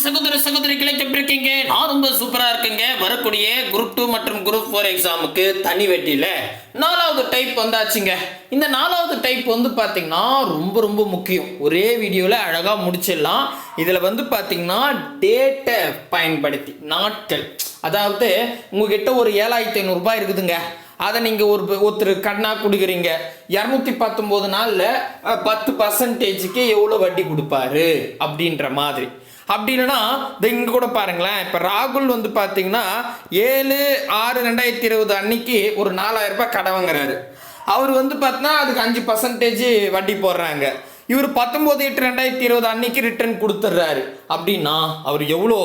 சகோதர சகோதரிகளை எப்படி இருக்கீங்க? நான் ரொம்ப சூப்பரா இருக்குங்க. வரக்கூடிய குரூப் 2 மற்றும் குரூப் 4 எக்ஸாமுக்கு தனி வெட்டியில 4வது டைப் வந்தாச்சுங்க. இந்த 4வது டைப் வந்து பாத்தீங்கன்னா ரொம்ப ரொம்ப முக்கியம். ஒரே வீடியோல அழகா முடிச்சிடலாம். இதுல வந்து பாத்தீங்கன்னா டேட்டை பயன்படுத்தி நாட்கள், அதாவது உங்ககிட்ட ஒரு 7500 ரூபாய் இருக்குதுங்க. அதை நீங்கள் ஒருத்தர் கண்ணா கொடுக்குறீங்க. 219 நாளில் 10%க்கு எவ்வளோ வட்டி கொடுப்பாரு அப்படின்ற மாதிரி. அப்படி இல்லைன்னா இங்கே கூட பாருங்களேன். இப்போ ராகுல் வந்து பார்த்தீங்கன்னா 7/6/2020 அன்னைக்கு ஒரு 4000 ரூபாய் கடன் வாங்குறாரு. அவர் வந்து பார்த்தீங்கன்னா அதுக்கு 5% வட்டி போடுறாங்க. இவர் 19/8/2020 அன்னைக்கு ரிட்டர்ன் கொடுத்துட்றாரு. அப்படின்னா அவர் எவ்வளோ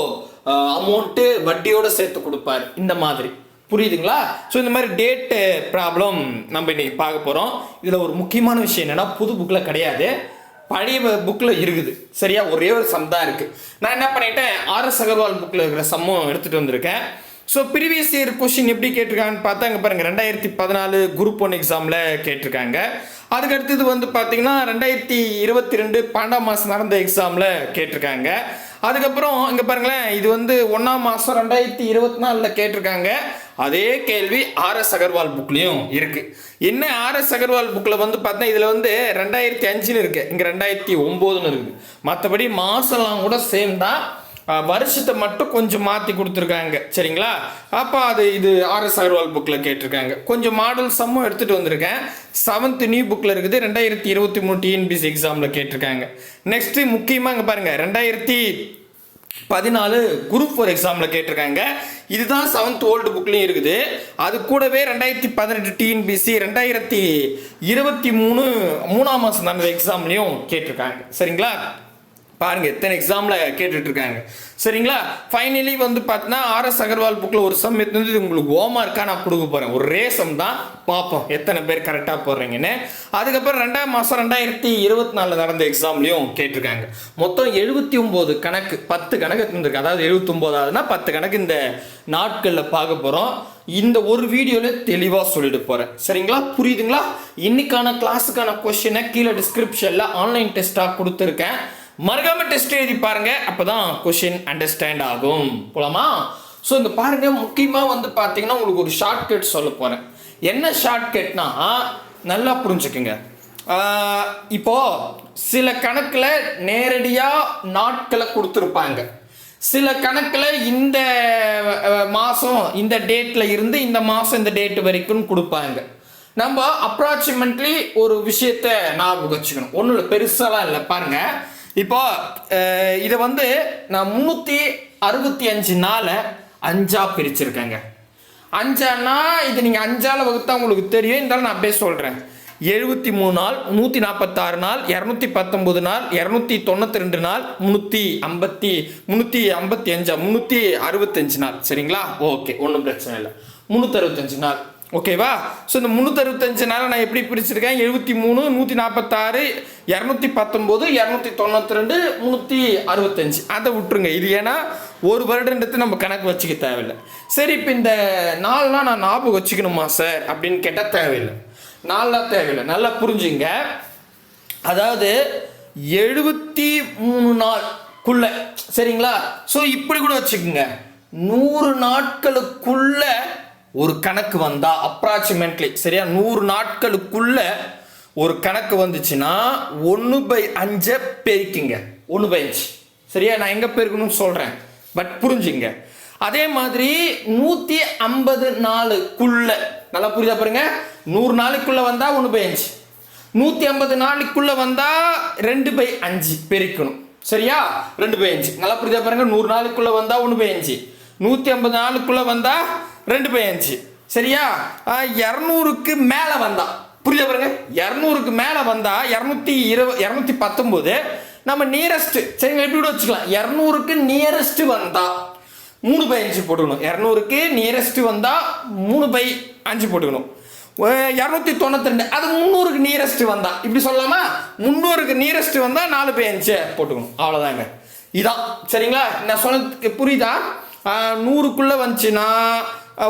அமௌண்ட்டு வட்டியோடு சேர்த்து கொடுப்பாரு, இந்த மாதிரி. புரியுதுங்களா? ஸோ இந்த மாதிரி டேட்டு ப்ராப்ளம் நம்ம இன்னைக்கு பார்க்க போகிறோம். இதில் ஒரு முக்கியமான விஷயம் என்னென்னா, புது புக்கில் கிடையாது, பழைய புக்கில் இருக்குது. சரியா? ஒரே ஒரு சம் தான் இருக்குது. நான் என்ன பண்ணிட்டேன், RS அகர்வால் புக்கில் இருக்கிற சம்மும் எடுத்துகிட்டு வந்திருக்கேன். ஸோ ப்ரீவியஸ் இயர் கொஸ்டின் எப்படி கேட்டிருக்காங்கன்னு பார்த்தா, இங்கே பாருங்கள், 2014 குரூப் 1 எக்ஸாமில் கேட்டிருக்காங்க. அதுக்கடுத்தது வந்து பார்த்தீங்கன்னா 2022 12ஆம் மாதம் நடந்த எக்ஸாமில் கேட்டிருக்காங்க. அதுக்கப்புறம் இங்கே பாருங்களேன், இது வந்து 1ஆம் மாதம் 2024 கேட்டிருக்காங்க. அதே கேள்வி RS அகர்வால் புக்லேயும் இருக்குது. என்ன RS அகர்வால் புக்கில் வந்து பார்த்தா இதில் வந்து 2005 இருக்குது, இங்கே 2009 இருக்குது. மற்றபடி மாதம்லாம் கூட சேம் தான், வருஷத்தை மட்டும் கொஞ்சம் மாற்றி கொடுத்துருக்காங்க. சரிங்களா? அப்போ இது RS அகர்வால் புக்கில் கேட்டிருக்காங்க. கொஞ்சம் மாடல் சம்மும் எடுத்துகிட்டு வந்திருக்கேன். 7th நியூ புக்கில் இருக்குது, 2023 TNPSC எக்ஸாமில் கேட்டிருக்காங்க. நெக்ஸ்ட்டு முக்கியமாக இங்கே பாருங்கள், 2014 குரூப் 4 எக்ஸாமில் கேட்டிருக்காங்க. இதுதான் 7th ஓல்டு புக்லேயும் இருக்குது. அது கூடவே 2018 TNPSC 2023 3ஆம் மாதம் நடந்த எக்ஸாம்லையும் கேட்டிருக்காங்க. சரிங்களா? பாருங்க எத்தனை எக்ஸாமில் கேட்டுட்டு இருக்காங்க. சரிங்களா? ஃபைனலி வந்து பார்த்தீங்கன்னா RS அகர்வால் புக்கில் ஒரு சம் எடுத்து உங்களுக்கு ஹோம்ஒர்க்காக நான் கொடுக்க போகிறேன். ஒரு ரேசம் தான், பார்ப்போம் எத்தனை பேர் கரெக்டாக போடுறீங்கன்னு. அதுக்கப்புறம் 2ஆம் மாதம் 2024 நடந்த எக்ஸாம்லையும் கேட்டிருக்காங்க. மொத்தம் 79 கணக்கு, 10 கணக்கு இருந்திருக்கு. அதாவது 79ஆவதுனா 10 கணக்கு இந்த நாட்களில் பார்க்க போகிறோம். இந்த ஒரு வீடியோவில் தெளிவாக சொல்லிட்டு போகிறேன். சரிங்களா? புரியுதுங்களா? இன்னைக்கான கிளாஸுக்கான கொஸ்டினை கீழே டிஸ்கிரிப்ஷனில் ஆன்லைன் டெஸ்ட்டாக கொடுத்துருக்கேன். மறக்காம டெஸ்ட் எழுதி பாருங்க, அப்பதான் கொஸ்டின் அண்டர்ஸ்டாண்ட் ஆகும். போலாமா? ஸோ இந்த பாருங்க, முக்கியமாக வந்து பார்த்தீங்கன்னா உங்களுக்கு ஒரு ஷார்ட்கட் சொல்ல போறேன். என்ன ஷார்ட்கட்னா நல்லா புரிஞ்சுக்குங்க. இப்போ சில கணக்கில் நேரடியாக நாட்களை கொடுத்துருப்பாங்க, சில கணக்கில் இந்த மாதம் இந்த டேட்டில் இருந்து இந்த மாதம் இந்த டேட் வரைக்கும் கொடுப்பாங்க. நம்ம அப்ராக்சிமேட்லி ஒரு விஷயத்தை ஞாபகம் வச்சுக்கணும். ஒன்றும் இல்லை, பெருசாலாம் இல்லை. பாருங்க, இப்போ இதை வந்து நான் 365 நாளை 5ஆ பிரிச்சிருக்கேங்க. 5ஆனா இது நீங்கள் 5ஆல் வகுத்தா உங்களுக்கு தெரியும். இருந்தாலும் நான் அப்படியே சொல்கிறேன். 73 நாள், 146 நாள், 219 நாள், 292 நாள், 365 நாள். சரிங்களா? ஓகே, ஒன்றும் பிரச்சனை இல்லை. 365 நாள். ஓகேவா? ஸோ இந்த 365 நாள் நான் எப்படி பிரிச்சிருக்கேன்? 73, 146, 219, 292, 365. அதை விட்டுருங்க. இது ஏன்னா ஒரு வருடன்றது நம்ம கணக்கு வச்சுக்க தேவையில்லை. சரி, இப்போ இந்த நாள்லாம் நான் ஞாபகம் வச்சுக்கணுமா சார் அப்படின்னு கேட்டால் தேவையில்லை. நாள்லாம் தேவையில்லை. நல்லா புரிஞ்சுங்க. அதாவது 73 நாளுக்குள்ள, சரிங்களா? ஸோ இப்படி கூட வச்சுக்கோங்க, 100 நாட்களுக்குள்ள ஒரு கணக்கு வந்தா அப்ராக்சிமேட்லி, சரியா, 100 நாட்களுக்குள்ள ஒரு கணக்கு வந்துச்சுன்னா 1/5 பெருக்குங்க. 1/5. சரியா? நான் எங்க பெருக்கணும்னு சொல்றேன், பட் புரிஞ்சுங்க. அதே மாதிரி 150 நாளுக்குள்ள, நல்லா புரியுதா பாருங்க, 100 நாளுக்குள்ள வந்தா 1/5, 150 நாளுக்குள்ள வந்தா 2/5 பெருக்கணும். சரியா? 2/5. நல்லா புரியுதா பாருங்க. 100 நாளுக்குள்ள வந்தா 1/5, 150 நாளுக்குள்ள வந்தா 2/5. சரியா? 200க்கு மேலே வந்தா, புரியுதா பாருங்க, 200க்கு மேலே வந்தா 219 நம்ம நியரஸ்ட். சரிங்களா? எப்படி கூட வச்சுக்கலாம். 200க்கு நியரஸ்ட் வந்தா 3/5 போட்டுக்கணும். 200க்கு நியரஸ்ட் வந்தா 3/5 போட்டுக்கணும். 292 அது 300க்கு நியரஸ்ட் வந்தா இப்படி சொல்லலாமா? 300க்கு நியரஸ்ட் வந்தா 4/5 போட்டுக்கணும். அவ்வளோதாங்க. இதான். சரிங்களா? நான் சொன்னதுக்கு புரியுதா? 100க்குள்ள வந்துச்சுன்னா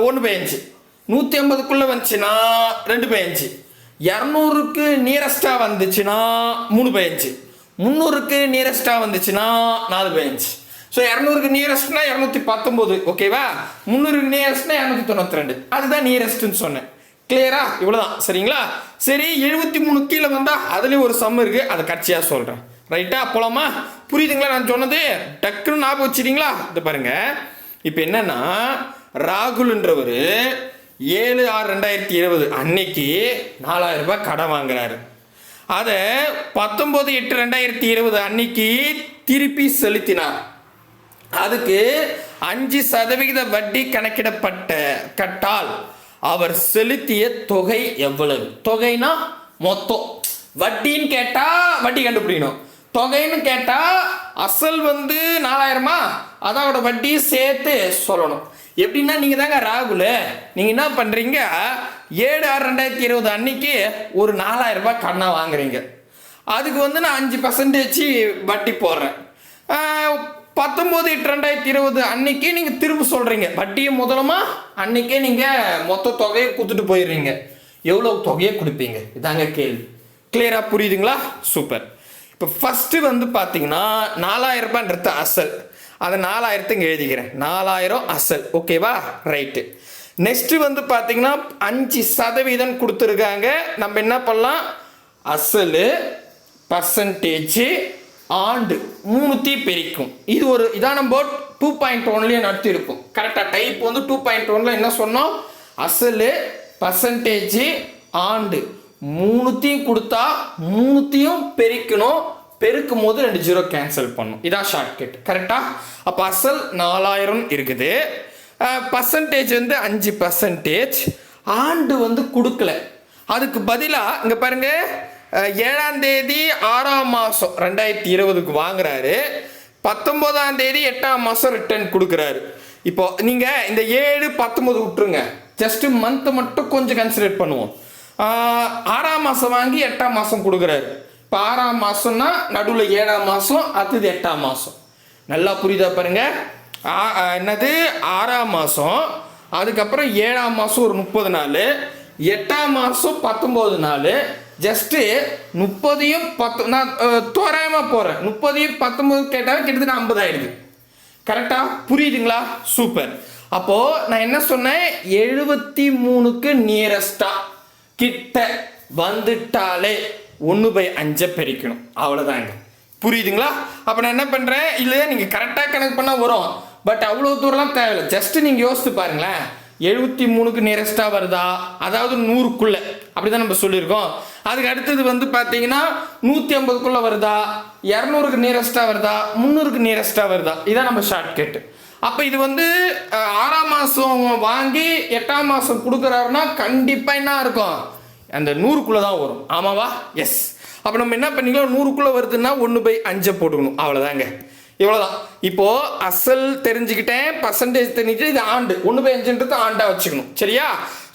1/5, 150க்குள்ள வந்துச்சுன்னா 2/5, 200க்கு நியரஸ்டாக வந்துச்சுன்னா 3/5, 300க்கு நியரஸ்டாக வந்துச்சுன்னா 4/5. ஸோ 200க்கு நியரஸ்ட்னா 219, ஓகேவா? 300க்கு நியரஸ்ட்னா 292, அதுதான் நியரஸ்ட்னு சொன்னேன். கிளியரா? இவ்வளோதான், சரிங்களா? சரி, 73 கீழே வந்தால் அதுலேயும் ஒரு சம் இருக்குது, அதை கட்சியாக சொல்கிறேன். ரைட்டா? போலாமா? புரியுதுங்களா நான் சொன்னது? டக்குன்னு ஞாபகம் வச்சுட்டீங்களா? இது பாருங்க, இப்போ என்னன்னா ராகுல்ன்றவர் 7/6/2020 அன்னைக்கு 4000 ரூபாய் கடன் வாங்குறாரு. அதை 19/8/2020 அன்னைக்கு திருப்பி செலுத்தினார். அதுக்கு 5% வட்டி கட்டால் அவர் செலுத்திய தொகை எவ்வளவு? தொகைனா மொத்தம். வட்டின்னு கேட்டா வட்டி கண்டுபிடிக்கணும், தொகைன்னு கேட்டா அசல் 4000மா, அதோட வட்டி சேர்த்து சொல்லணும். எப்படின்னா நீங்க தாங்க ராகுல், நீங்க என்ன பண்றீங்க, 7/6/2020 அன்னைக்கு ஒரு 4000 ரூபாய் கடனா வாங்குறீங்க. அதுக்கு நான் 5% வட்டி போடுறேன். 19/8/2020 அன்னைக்கு நீங்க திரும்ப சொல்றீங்க வட்டியை முதலமா, அன்னைக்கே நீங்க மொத்த தொகையை கொடுத்துட்டு போயிடுறீங்க. எவ்வளவு தொகையை கொடுப்பீங்க? இதாங்க கேள்வி. கிளியரா? புரியுதுங்களா? சூப்பர். இப்போ ஃபர்ஸ்ட் பார்த்தீங்கன்னா 4000 ரூபாய்ன்றது அசல், அதை 4000 எழுதிக்கிறேன். 4000 அசல், ஓகேவா? ரைட்டு. நெக்ஸ்ட் பார்த்தீங்கன்னா 5% கொடுத்துருக்காங்க. நம்ம என்ன பண்ணலாம், அசல் பர்சன்டேஜ் ஆண்டு 3 பெருக்கும். இது ஒரு இதான் நம்ம 2.1 நடத்தி இருக்கும். கரெக்டாக டைப் 2.1 என்ன சொன்னோம், அசல் பர்சன்டேஜ் ஆண்டு 3 கொடுத்தா 3 பெருக்கணும். பெருக்கும் போது 2 0 கேன்சல் பண்ணும். இதான் ஷார்ட்கட். கரெக்டா? அப்போ அசல் 4000 இருக்குது, பர்சன்டேஜ் 5%, ஆண்டு கொடுக்கல. அதுக்கு பதிலாக இங்கே பாருங்க, 7ஆம் தேதி 6ஆம் மாதம் 2020க்கு வாங்குறாரு, 19ஆம் தேதி 8ஆம் மாதம் ரிட்டர்ன் கொடுக்குறாரு. இப்போ நீங்கள் இந்த 7/19 விட்டுருங்க, ஜஸ்ட் மந்த் மட்டும் கொஞ்சம் கன்சிடர் பண்ணுவோம். 6ஆம் மாதம் வாங்கி 8ஆம் மாதம் கொடுக்குறாரு. இப்போ 6ஆம் மாதம்னா நடுவில் 7ஆம் மாதம், அடுத்தது 8ஆம் மாதம். நல்லா புரியுதா பாருங்க? என்னது 6ஆம் மாதம், அதுக்கப்புறம் 7ஆம் மாதம் ஒரு 30 நாள், 8ஆம் மாதம் 19 நாள். ஜஸ்ட்டு 30யும் 10 நான் தோராயமாக போகிறேன். 30யும் 19 கேட்டால் கிட்டத்தட்ட 50 ஆயிடுது. கரெக்டாக? புரியுதுங்களா? சூப்பர். அப்போது நான் என்ன சொன்னேன், 73க்கு நியரஸ்டாக கிட்ட வந்துட்டாலே 1/5 பெருக்கணும். அவ்வளோதாங்க. புரியுதுங்களா? அப்போ நான் என்ன பண்ணுறேன், இல்லையா நீங்கள் கரெக்டாக கணக்கு பண்ணால் வரும், பட் அவ்வளோ தூரம்லாம் தேவையில்லை. ஜஸ்ட்டு நீங்கள் யோசித்து பாருங்களேன், 73க்கு நியரஸ்டாக வருதா, அதாவது 100க்குள்ளே, அப்படி தான் நம்ம சொல்லியிருக்கோம். அதுக்கு அடுத்தது பார்த்தீங்கன்னா 150க்குள்ளே வருதா, 200க்கு நியரஸ்டாக வருதா, 300க்கு நியரஸ்டாக வருதா, இதான் நம்ம ஷார்ட்கட். அப்போ இது 6ஆம் மாதம் வாங்கி 8ஆம் மாதம் கொடுக்குறாருன்னா கண்டிப்பாக என்ன இருக்கும், அந்த 100க்குள்ளே தான் வரும். ஆமாவா? எஸ். அப்போ நம்ம என்ன பண்ணிக்கலாம், 100க்குள்ளே வருதுன்னா 1/5 போட்டுக்கணும். அவ்வளோதாங்க. இவ்வளோதான். இப்போது அசல் தெரிஞ்சுக்கிட்டேன், பர்சன்டேஜ் தெரிஞ்சுக்கிட்டு, இது ஆண்டு 1/5ன்றது ஆண்டாக வச்சுக்கணும். சரியா?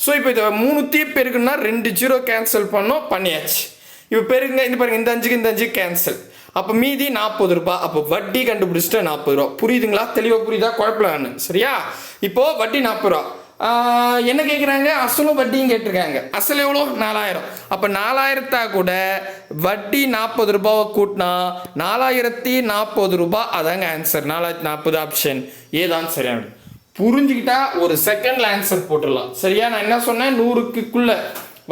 ஸோ இப்போ இதை 3 பெருக்குன்னா 2 0 கேன்சல் பண்ணோம், பண்ணியாச்சு. இப்போ பெருங்க, இந்த பாருங்க, இந்த 5க்கு இந்த 5 கேன்சல். அப்போ மீதி 40 ரூபாய். அப்போ வட்டி கண்டுபிடிச்சிட்டு 40 ரூபா. புரியுதுங்களா? தெளிவாக புரியுதா? குழப்பம். சரியா? இப்போது வட்டி 40 ரூபா. என்ன கேட்குறாங்க, அசலும் வட்டியும் கேட்டிருக்காங்க. அசல் எவ்வளோ? 4000. அப்போ 4000 கூட வட்டி 40 ரூபாவை கூட்டினா 4040 ரூபாய். அதாங்க ஆன்சர். 4040 ஆப்ஷன் ஏதான் சரியான. புரிஞ்சுக்கிட்டா ஒரு செகண்ட்ல ஆன்சர் போட்டுடலாம். சரியா? நான் என்ன சொன்னேன், 100க்குள்ளே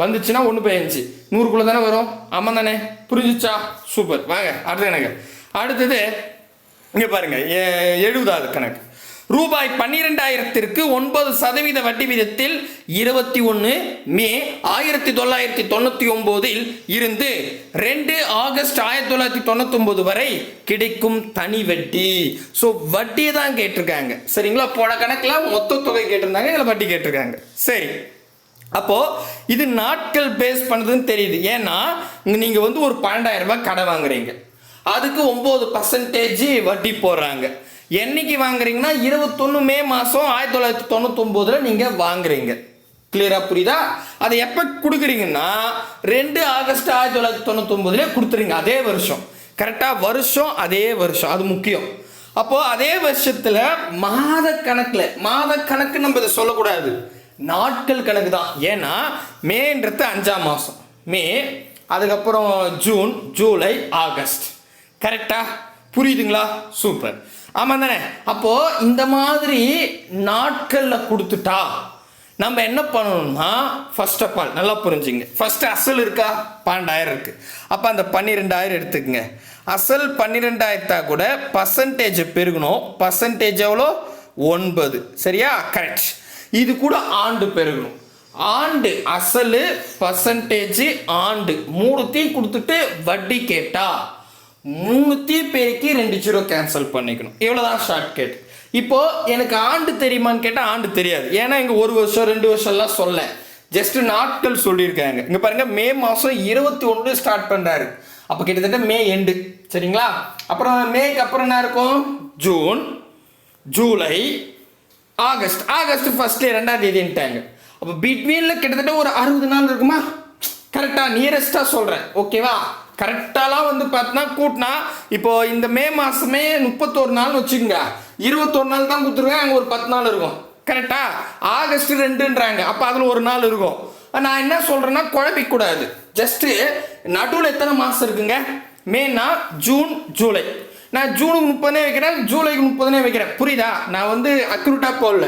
வந்துச்சுன்னா 1/5, 100க்குள்ளே தானே வரும். ஆமாம் தானே? புரிஞ்சிச்சா? சூப்பர். வாங்க அடுத்த கணக்கு. அடுத்தது இங்கே பாருங்க, 70வது கணக்கு. ரூபாய் 12,000க்கு 9% வட்டி விதத்தில் 21 மே 1999 இருந்து 2 ஆகஸ்ட் 1999 வரை கிடைக்கும் தனி வட்டி. ஸோ வட்டியை தான் கேட்டிருக்காங்க. சரிங்களா? போன கணக்கில் மொத்த தொகை கேட்டிருந்தாங்க, இதில் வட்டி கேட்டிருக்காங்க. சரி, அப்போ இது நாட்கள் பேஸ் பண்ணுதுன்னு தெரியுது. ஏன்னா நீங்க ஒரு 12,000 ரூபாய் கடை வாங்குறீங்க, அதுக்கு 9% வட்டி போடுறாங்க. என்னைக்கு வாங்குறீங்கன்னா 21 மே மாதம் 1999 நீங்கள் வாங்குறீங்க. கிளியரா? புரியுதா? அதை எப்போ கொடுக்குறீங்கன்னா 2 ஆகஸ்ட் 1999 கொடுத்துறீங்க. அதே வருஷம். கரெக்டாக? வருஷம் அதே வருஷம், அது முக்கியம். அப்போ அதே வருஷத்தில் மாத கணக்கு நம்ம இதை சொல்லக்கூடாது, நாட்கள் கணக்கு தான். ஏன்னா மேன்றது 5ஆம் மாதம், மே, அதுக்கப்புறம் ஜூன், ஜூலை, ஆகஸ்ட். கரெக்டா? புரியுதுங்களா? சூப்பர். ஆமாம் தானே? அப்போது இந்த மாதிரி நாட்களில் கொடுத்துட்டா நம்ம என்ன பண்ணணும்னா, ஃபர்ஸ்ட் ஆஃப் ஆல் நல்லா புரிஞ்சுங்க. ஃபர்ஸ்ட் அசல் இருக்கா? 12,000 இருக்குது. அப்போ அந்த 12,000 எடுத்துக்கங்க. அசல் 12,000 கூட பர்சன்டேஜ் பெருகணும். பர்சன்டேஜ் எவ்வளோ? 9. சரியா? கரெக்ட். இது கூட ஆண்டு பெருகணும். ஆண்டு அசல் பர்சன்டேஜ் ஆண்டு மூணுத்தையும் கொடுத்துட்டு வட்டி கேட்டா 3 பேருக்கு 2 ஜீரோ கேன்சல் பண்ணிக்கணும். இவ்வளோதான் ஷார்ட்கட். இப்போ எனக்கு ஆண்டு தெரியுமான்னு கேட்டால் ஆண்டு தெரியாது. ஏன்னா இங்கே 1 வருஷம் 2 வருஷம்லாம் சொல்ல, ஜஸ்ட் நாட்கள் சொல்லியிருக்காங்க. இங்கே பாருங்க, மே மாதம் 21 ஸ்டார்ட் பண்ணுறாரு. அப்போ கிட்டத்தட்ட மே எண்டு. சரிங்களா? அப்புறம் மேக்கு அப்புறம் என்ன இருக்கும்? June, July, August. August first 2ஆம் தேதின்ட்டாங்க. அப்போ பிட்வீனில் கிட்டத்தட்ட ஒரு 60 நாள் இருக்குமா? கரெக்டாக நியரஸ்டாக சொல்கிறேன். ஓகேவா? கரெக்டாலாம் வந்து பார்த்தீங்கன்னா கூட்டினா இப்போ இந்த மே மாதமே 31 நாள்னு வச்சுக்கோங்க. 21 நாள் தான் கொடுத்துருவேன். அங்கே ஒரு 10 நாள் இருக்கும். கரெக்டா? ஆகஸ்ட் 2ன்றாங்க. அப்போ அதில் ஒரு நாள் இருக்கும். நான் என்ன சொல்கிறேன்னா, குழப்பிக்கூடாது. ஜஸ்ட்டு நடுவில் எத்தனை மாதம் இருக்குங்க? மேனா ஜூன், ஜூலை. நான் ஜூனுக்கு 30 வைக்கிறேன், ஜூலைக்கு 30 வைக்கிறேன். புரியுதா? நான் வந்து அக்யூரேட்டாக போடல.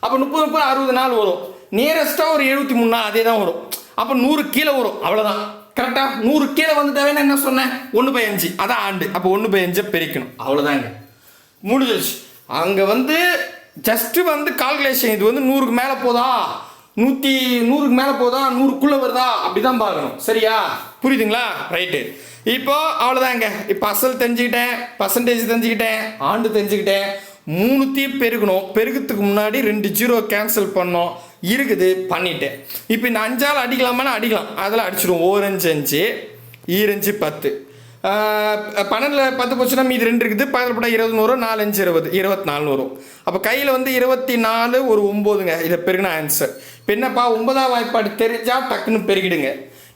அப்போ 30 60 நாள் வரும். நியரஸ்ட்டாக ஒரு 73 நாள் அதே தான் வரும். அப்போ 100 கீழே வரும். அவ்வளோதான். கரெக்டா? 100 கீழே வந்துட்டாவே என்ன சொன்னேன்? 1/5. அதான் ஆண்டு. அப்போ 1/5 பெருக்கணும். அவ்வளோதாங்க, முடிஞ்சிருச்சு. அங்கே வந்து ஜஸ்ட்டு வந்து கால்குலேஷன். இது வந்து 100க்கு மேலே போதா, 100க்கு மேலே போதா, 100க்குள்ளே வருதா, அப்படி தான் பார்க்கணும். சரியா? புரியுதுங்களா? ரைட்டு. இப்போ அவ்வளோதாங்க. இப்போ அசல் தெரிஞ்சுக்கிட்டேன், பர்சன்டேஜ் தெரிஞ்சுக்கிட்டேன், ஆண்டு தெரிஞ்சுக்கிட்டேன். 3 பெருக்கணும். பெருக்கிறதுக்கு முன்னாடி 2 ஜீரோ கேன்சல் பண்ணோம். இருக்குது, பண்ணிட்டேன். இப்போ இந்த 5ஆல் அடிக்கலாமான்னு அடிக்கலாம். அதில் அடிச்சிடும். 1 5 5, 2 5 10. 12ல் 10 போச்சுன்னா மீது 2 இருக்குது. 10 போட்டால் 20 வரும். 4 5 20, 24 வரும். அப்போ கையில் வந்து 24 ஒரு 9ங்க. இதை பெருகின ஆன்சர். இப்போ என்னப்பா, 9ஆம் வாய்ப்பாடு தெரிஞ்சால் டக்குன்னு பெருகிடுங்க.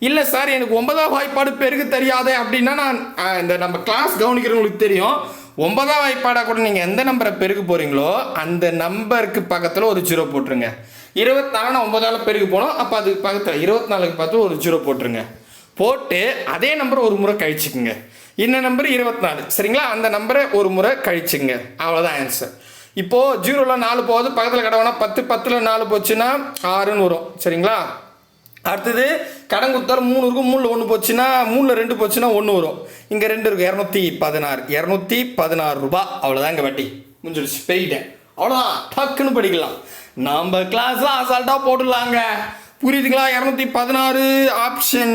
இல்லை சார், எனக்கு 9ஆம் வாய்ப்பாடு பெருக தெரியாதே அப்படின்னா, நான் இந்த நம்ம கிளாஸ் கவனிக்கிறவங்களுக்கு தெரியும். 9ஆம் வாய்ப்பாடாக கூட நீங்கள் எந்த நம்பரை பெருக போகிறீங்களோ அந்த நம்பருக்கு பக்கத்தில் ஒரு ஜீரோ போட்டுருங்க. 24 9ஆல் பெருகு போனோம். அப்போ அதுக்கு பக்கத்தில் 24க்கு பார்த்து ஒரு ஜீரோ போட்டுருங்க. போட்டு அதே நம்பர் ஒரு முறை கழிச்சுக்குங்க. இந்த நம்பர் 24. சரிங்களா? அந்த நம்பரை ஒரு முறை கழிச்சுங்க. அவ்வளோதான் ஆன்சர். இப்போது 0ல் 4 போகுது. பக்கத்தில் கடவுனா 10, 10ல் 4 போச்சுன்னா 6ன்னு வரும். சரிங்களா? அடுத்தது கடன் கொடுத்தாலும் 3 இருக்கும். 3ல் 1 போச்சுன்னா, 3ல் 2 போச்சுன்னா 1 வரும். இங்கே 2 இருக்கும். 216, 216 ரூபா. அவ்வளோதான் இங்கே வட்டி. முடிஞ்சிடுச்சு. பெருகிட்டேன். அவ்வளோதான். டக்குன்னு படிக்கலாம். நம்ம கிளாஸில் அசால்ட்டாக போட்டுடலாங்க. புரியுதுங்களா? 216 ஆப்ஷன்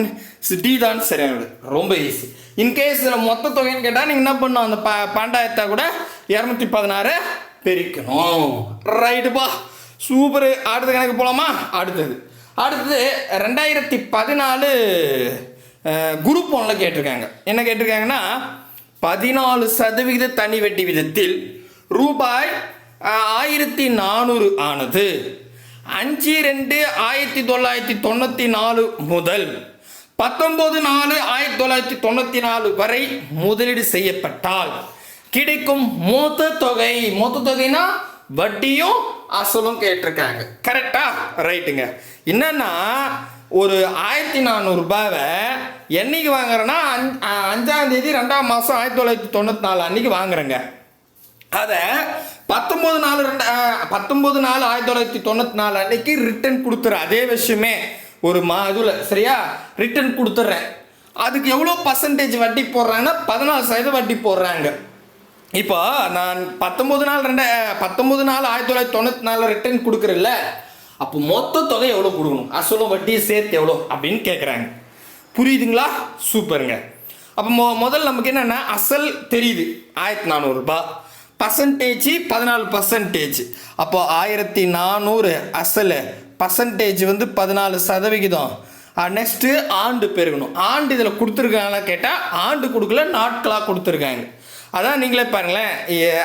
டி தான் சரியானது. ரொம்ப ஈஸி. இன்கேஸ் இதில் மொத்த தொகைன்னு கேட்டால் நீங்கள் என்ன பண்ணணும்? அந்த 12,000 கூட 216 பெருக்கணும். ரைட்டுப்பா, சூப்பரு. அடுத்த கணக்கு போகலாமா? அடுத்தது 2014 குரூப் 1ல் கேட்டிருக்காங்க. என்ன கேட்டிருக்காங்கன்னா, 14% தனி வட்டி விதத்தில் ரூபாய் 1400 ஆனது 5/2/1994 முதல் 19/4/1994 வரை முதலீடு செய்யப்பட்டால் கிடைக்கும் மொத்த தொகைனா வட்டியும் அசலும் கேட்டிருக்காங்க. கரெக்டா? ரைட்டுங்க. என்னன்னா, ஒரு 1400 ரூபாவை என்னைக்கு வாங்குறேன்னா 5ஆம் தேதி 2ஆம் மாதம் 1994 அன்னைக்கு வாங்குறேங்க. அதை 19/4/1994 அன்னைக்கு ரிட்டர்ன் கொடுத்துறேன். அதே விஷயமே ஒரு இதுல சரியா ரிட்டர்ன் கொடுத்துட்றேன். அதுக்கு எவ்வளோ பர்சன்டேஜ் வட்டி போடுறாங்கன்னா 14% வட்டி போடுறாங்க. இப்போ நான் 19/4/1994 ரிட்டர்ன் கொடுக்குறேன்ல, அப்போ மொத்த தொகை எவ்வளோ கொடுக்கணும், அசலும் வட்டியை சேர்த்து எவ்வளோ அப்படின்னு கேட்குறாங்க. புரியுதுங்களா? சூப்பருங்க. அப்போ முதல்ல நமக்கு என்னென்னா, அசல் தெரியுது 1400 ரூபாய், பர்சன்டேஜ் 14%. அப்போ 1400 அசல், பர்சன்டேஜ் வந்து 14%. நெக்ஸ்ட்டு ஆண்டு பெருகணும். ஆண்டு இதில் கொடுத்துருக்காங்களா கேட்டால் ஆண்டு கொடுக்கல, நாட்களாக கொடுத்துருக்காங்க. அதான் நீங்களே பாருங்களேன்,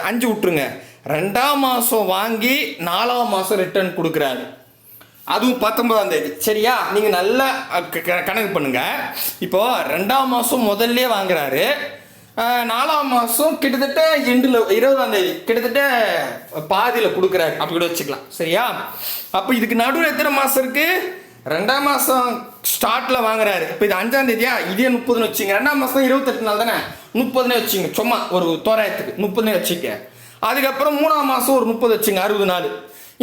5 விட்டுருங்க. 2ஆம் மாதம் வாங்கி 4ஆம் மாதம் ரிட்டர்ன் கொடுக்குறாரு. அதுவும் 19ஆம் தேதி. சரியா? நீங்கள் நல்லா கணக்கு பண்ணுங்க. இப்போது 2ஆம் மாதம் முதல்ல வாங்குறாரு, 4ஆம் மாதம் கிட்டத்தட்ட எண்டில் 20ஆம் தேதி கிட்டத்தட்ட பாதியில் கொடுக்குறாரு. அப்படி கூட வச்சுக்கலாம். சரியா? அப்போ இதுக்கு நடுவில் எத்தனை மாதம் இருக்குது? 2ஆம் மாதம் ஸ்டார்ட்டில் வாங்குறாரு. இப்போ இது 5ஆம் தேதியா? இதே 30ன்னு வச்சுங்க. 2ஆம் மாதம் 28 நாள் தானே, 30னே வச்சுங்க. சும்மா ஒரு தோராயத்துக்கு 30னே வச்சுக்க. அதுக்கப்புறம் 3ஆம் மாதம் ஒரு 30 வச்சுங்க, 60 நாள்.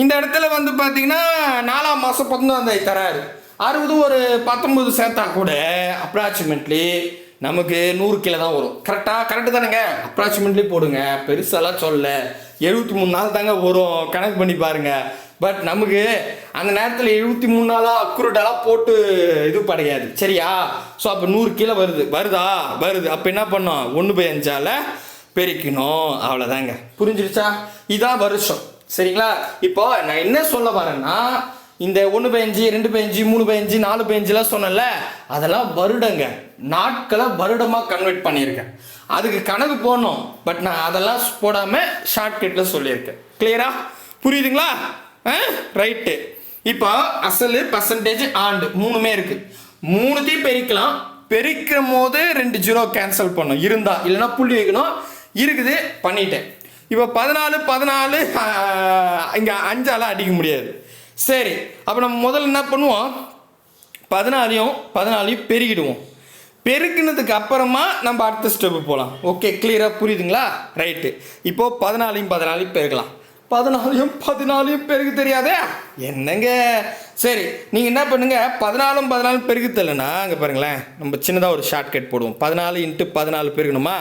இந்த இடத்துல வந்து பார்த்தீங்கன்னா 4ஆம் மாதம் 19ஆம் தேதி தராரு. 60 ஒரு 19 சேர்த்தா கூட அப்ராக்சிமேட்லி நமக்கு 100 கிலோ தான் வரும். கரெக்டு தானேங்க? அப்ராக்சிமேட்லி போடுங்க, பெருசாலாம் சொல்ல. 73 நாள் தாங்க வரும், கணக்கு பண்ணி பாருங்க. பட் நமக்கு அந்த நேரத்தில் 73 நாளாக அக்குரேட்டாலாம் போட்டு இது கிடையாது, சரியா? ஸோ அப்போ 100 கிலோ வருது. அப்போ என்ன பண்ணோம்? 1/5 பெருக்கணும், அவ்வளோதாங்க. புரிஞ்சிருச்சா? இதான் வருஷம், சரிங்களா? இப்போ நான் என்ன சொல்ல வரேன்னா, இந்த 1/5, 2/5, 3/5, 4/5லாம் சொன்னல, அதெல்லாம் வருடங்க, நாட்களை வருடமாக கன்வெர்ட் பண்ணியிருக்கேன். அதுக்கு கணக்கு போடணும், பட் நான் அதெல்லாம் போடாமல் ஷார்ட்கட்டில் சொல்லியிருக்கேன். கிளியரா? புரியுதுங்களா? ரைட்டு. இப்போ அசல், பர்சன்டேஜ், ஆண்டு 3மே இருக்கு. 3த்தையும் பெருக்கலாம். பெருக்கும் போது 2 0 கேன்சல் பண்ணும் இருந்தா, இல்லைன்னா புள்ளி வைக்கணும். இருக்குது, பண்ணிட்டேன். இப்போ 14 இங்கே 5ஆல் அடிக்க முடியாது. சரி, அப்போ நம்ம முதல்ல என்ன பண்ணுவோம்? 14ஐயும் பெருக்கிடுவோம். பெருக்கினதுக்கு அப்புறமா நம்ம அடுத்த ஸ்டெப்பு போகலாம். ஓகே, கிளியராக புரியுதுங்களா? ரைட்டு. இப்போது 14ஐயும் பெருக்கலாம். 14ஐயும் பெருக்க தெரியாதே என்னங்க? சரி, நீங்கள் என்ன பண்ணுங்க, 14 பெருக்க தெரியலன்னா அங்கே பாருங்களேன், நம்ம சின்னதாக ஒரு ஷார்ட்கட் போடுவோம். 14 × 14 பெருக்கணுமா?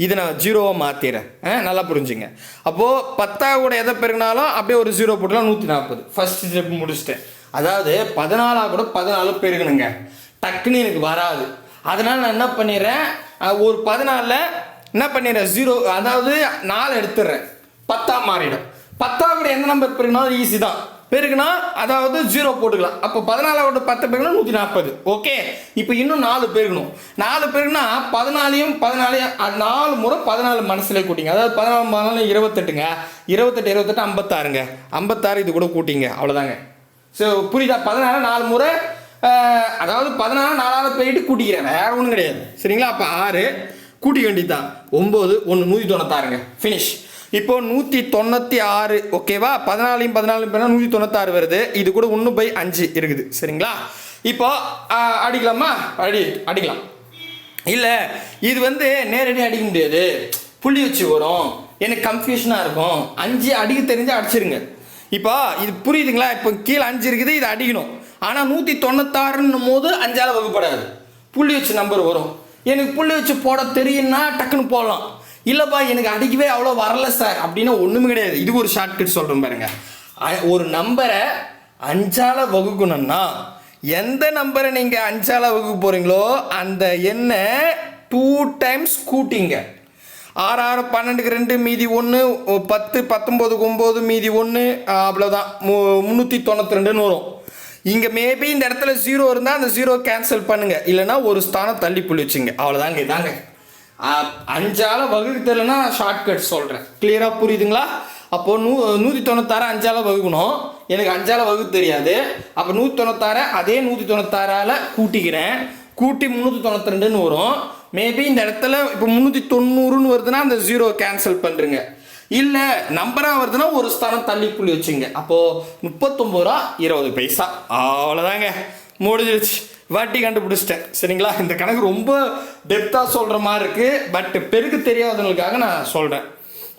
இதை நான் 0வா மாற்றிடுறேன். நல்லா புரிஞ்சுங்க. அப்போது 10 கூட எதை பெருக்கினாலும் அப்படியே ஒரு 0 போட்டுலாம் 140. ஃபர்ஸ்ட் ஸ்டெப் முடிச்சிட்டேன். அதாவது 14 கூட 14 பெருக்கணுங்க, டக்குன்னு எனக்கு வராது. அதனால் நான் என்ன பண்ணிடுறேன், ஒரு 14 என்ன பண்ணிடுறேன், 0, அதாவது 4 எடுத்துடுறேன், 10 மாறிடும். 10 கூட எந்த நம்பர் பெருக்கினாலும் ஈஸி தான். பெருக்குனா அதாவது 0 போட்டுக்கலாம். அப்போ 14 10 பெருக்கணும் 140. ஓகே, இப்போ இன்னும் 4 பெருக்கணும். 4 பெருக்குனா 14ஐயும் 4 முறை 14 மனசுல கூட்டிங்க. அதாவது 14 28ங்க, 28 56ங்க, 56 இது கூட கூட்டிங்க, அவ்வளோதாங்க. ஸோ புரியுதா? 14 4 முறை, அதாவது 14 4ஆல் போயிட்டு கூட்டிக்கிறேன், வேற ஒன்றும் கிடையாது, சரிங்களா? அப்போ 6 கூட்டிக்க வேண்டியது தான். 9 1 196ங்க, ஃபினிஷ். இப்போ 196, ஓகேவா? 14ஐயும் 196 வருது. இது கூட 1/5 இருக்குது, சரிங்களா? இப்போ அடிக்கலாமா? அடிக்கலாம். இல்லை, இது வந்து நேரடியாக அடிக்க முடியாது, புள்ளி வச்சு வரும், எனக்கு கன்ஃபியூஷனாக இருக்கும். 5 அடிக்க தெரிஞ்சு அடிச்சிருங்க. இப்போ இது புரியுதுங்களா? இப்போ கீழே 5 இருக்குது, இது அடிக்கணும். ஆனால் 196ன்னும் போது 5ஆல் வகுப்படாது, புள்ளி வச்சு நம்பர் வரும். எனக்கு புள்ளி வச்சு போட தெரியும்னா டக்குன்னு போடலாம். இல்லைப்பா எனக்கு அடிக்கவே அவ்வளோ வரல சார் அப்படின்னா ஒன்றுமே கிடையாது. இது ஒரு ஷார்ட்கட் சொல்கிறேன் பாருங்க. ஒரு நம்பரை 5ஆல் வகுக்கணும்னா எந்த நம்பரை நீங்கள் 5ஆல் வகுக்க போகிறீங்களோ அந்த எண்ணை 2 டைம்ஸ் கூட்டிங்க. 6 6 12க்கு 2 மீதி 1, 10 19க்கு 9 மீதி 1, அவ்வளோதான், 392ன்னு வரும். இங்கே மேபி இந்த இடத்துல 0 இருந்தால் அந்த 0 கேன்சல் பண்ணுங்க, இல்லைன்னா ஒரு ஸ்தானம் தள்ளி புள்ளி வச்சுங்க, அவ்வளோதாங்க. இதாங்க 5ஆல் வகுக்க தெரியலன்னா ஷார்ட்கட் சொல்கிறேன். கிளியராக புரியுதுங்களா? அப்போது 196 5ஆல் வகுக்கணும், எனக்கு 5ஆல் வகுக்க தெரியாது. அப்போ 196 அதே 196ஆல் கூட்டிக்கிறேன், கூட்டி 392ன்னு வரும். மேபி இந்த இடத்துல இப்போ 390ன்னு வருதுன்னா அந்த 0 கேன்சல் பண்ணுறங்க. இல்லை நம்பராக வருதுன்னா ஒரு ஸ்தானம் தள்ளி புள்ளி வச்சுங்க. அப்போது 39.20, அவ்வளோதாங்க, முடிஞ்சிருச்சு. வட்டி கண்டுபிடிச்சிட்டேன், சரிங்களா? இந்த கணக்கு ரொம்ப டெப்த்தாக சொல்கிற மாதிரி இருக்குது, பட் பெருக்கு தெரியாதவங்களுக்காக நான் சொல்கிறேன்.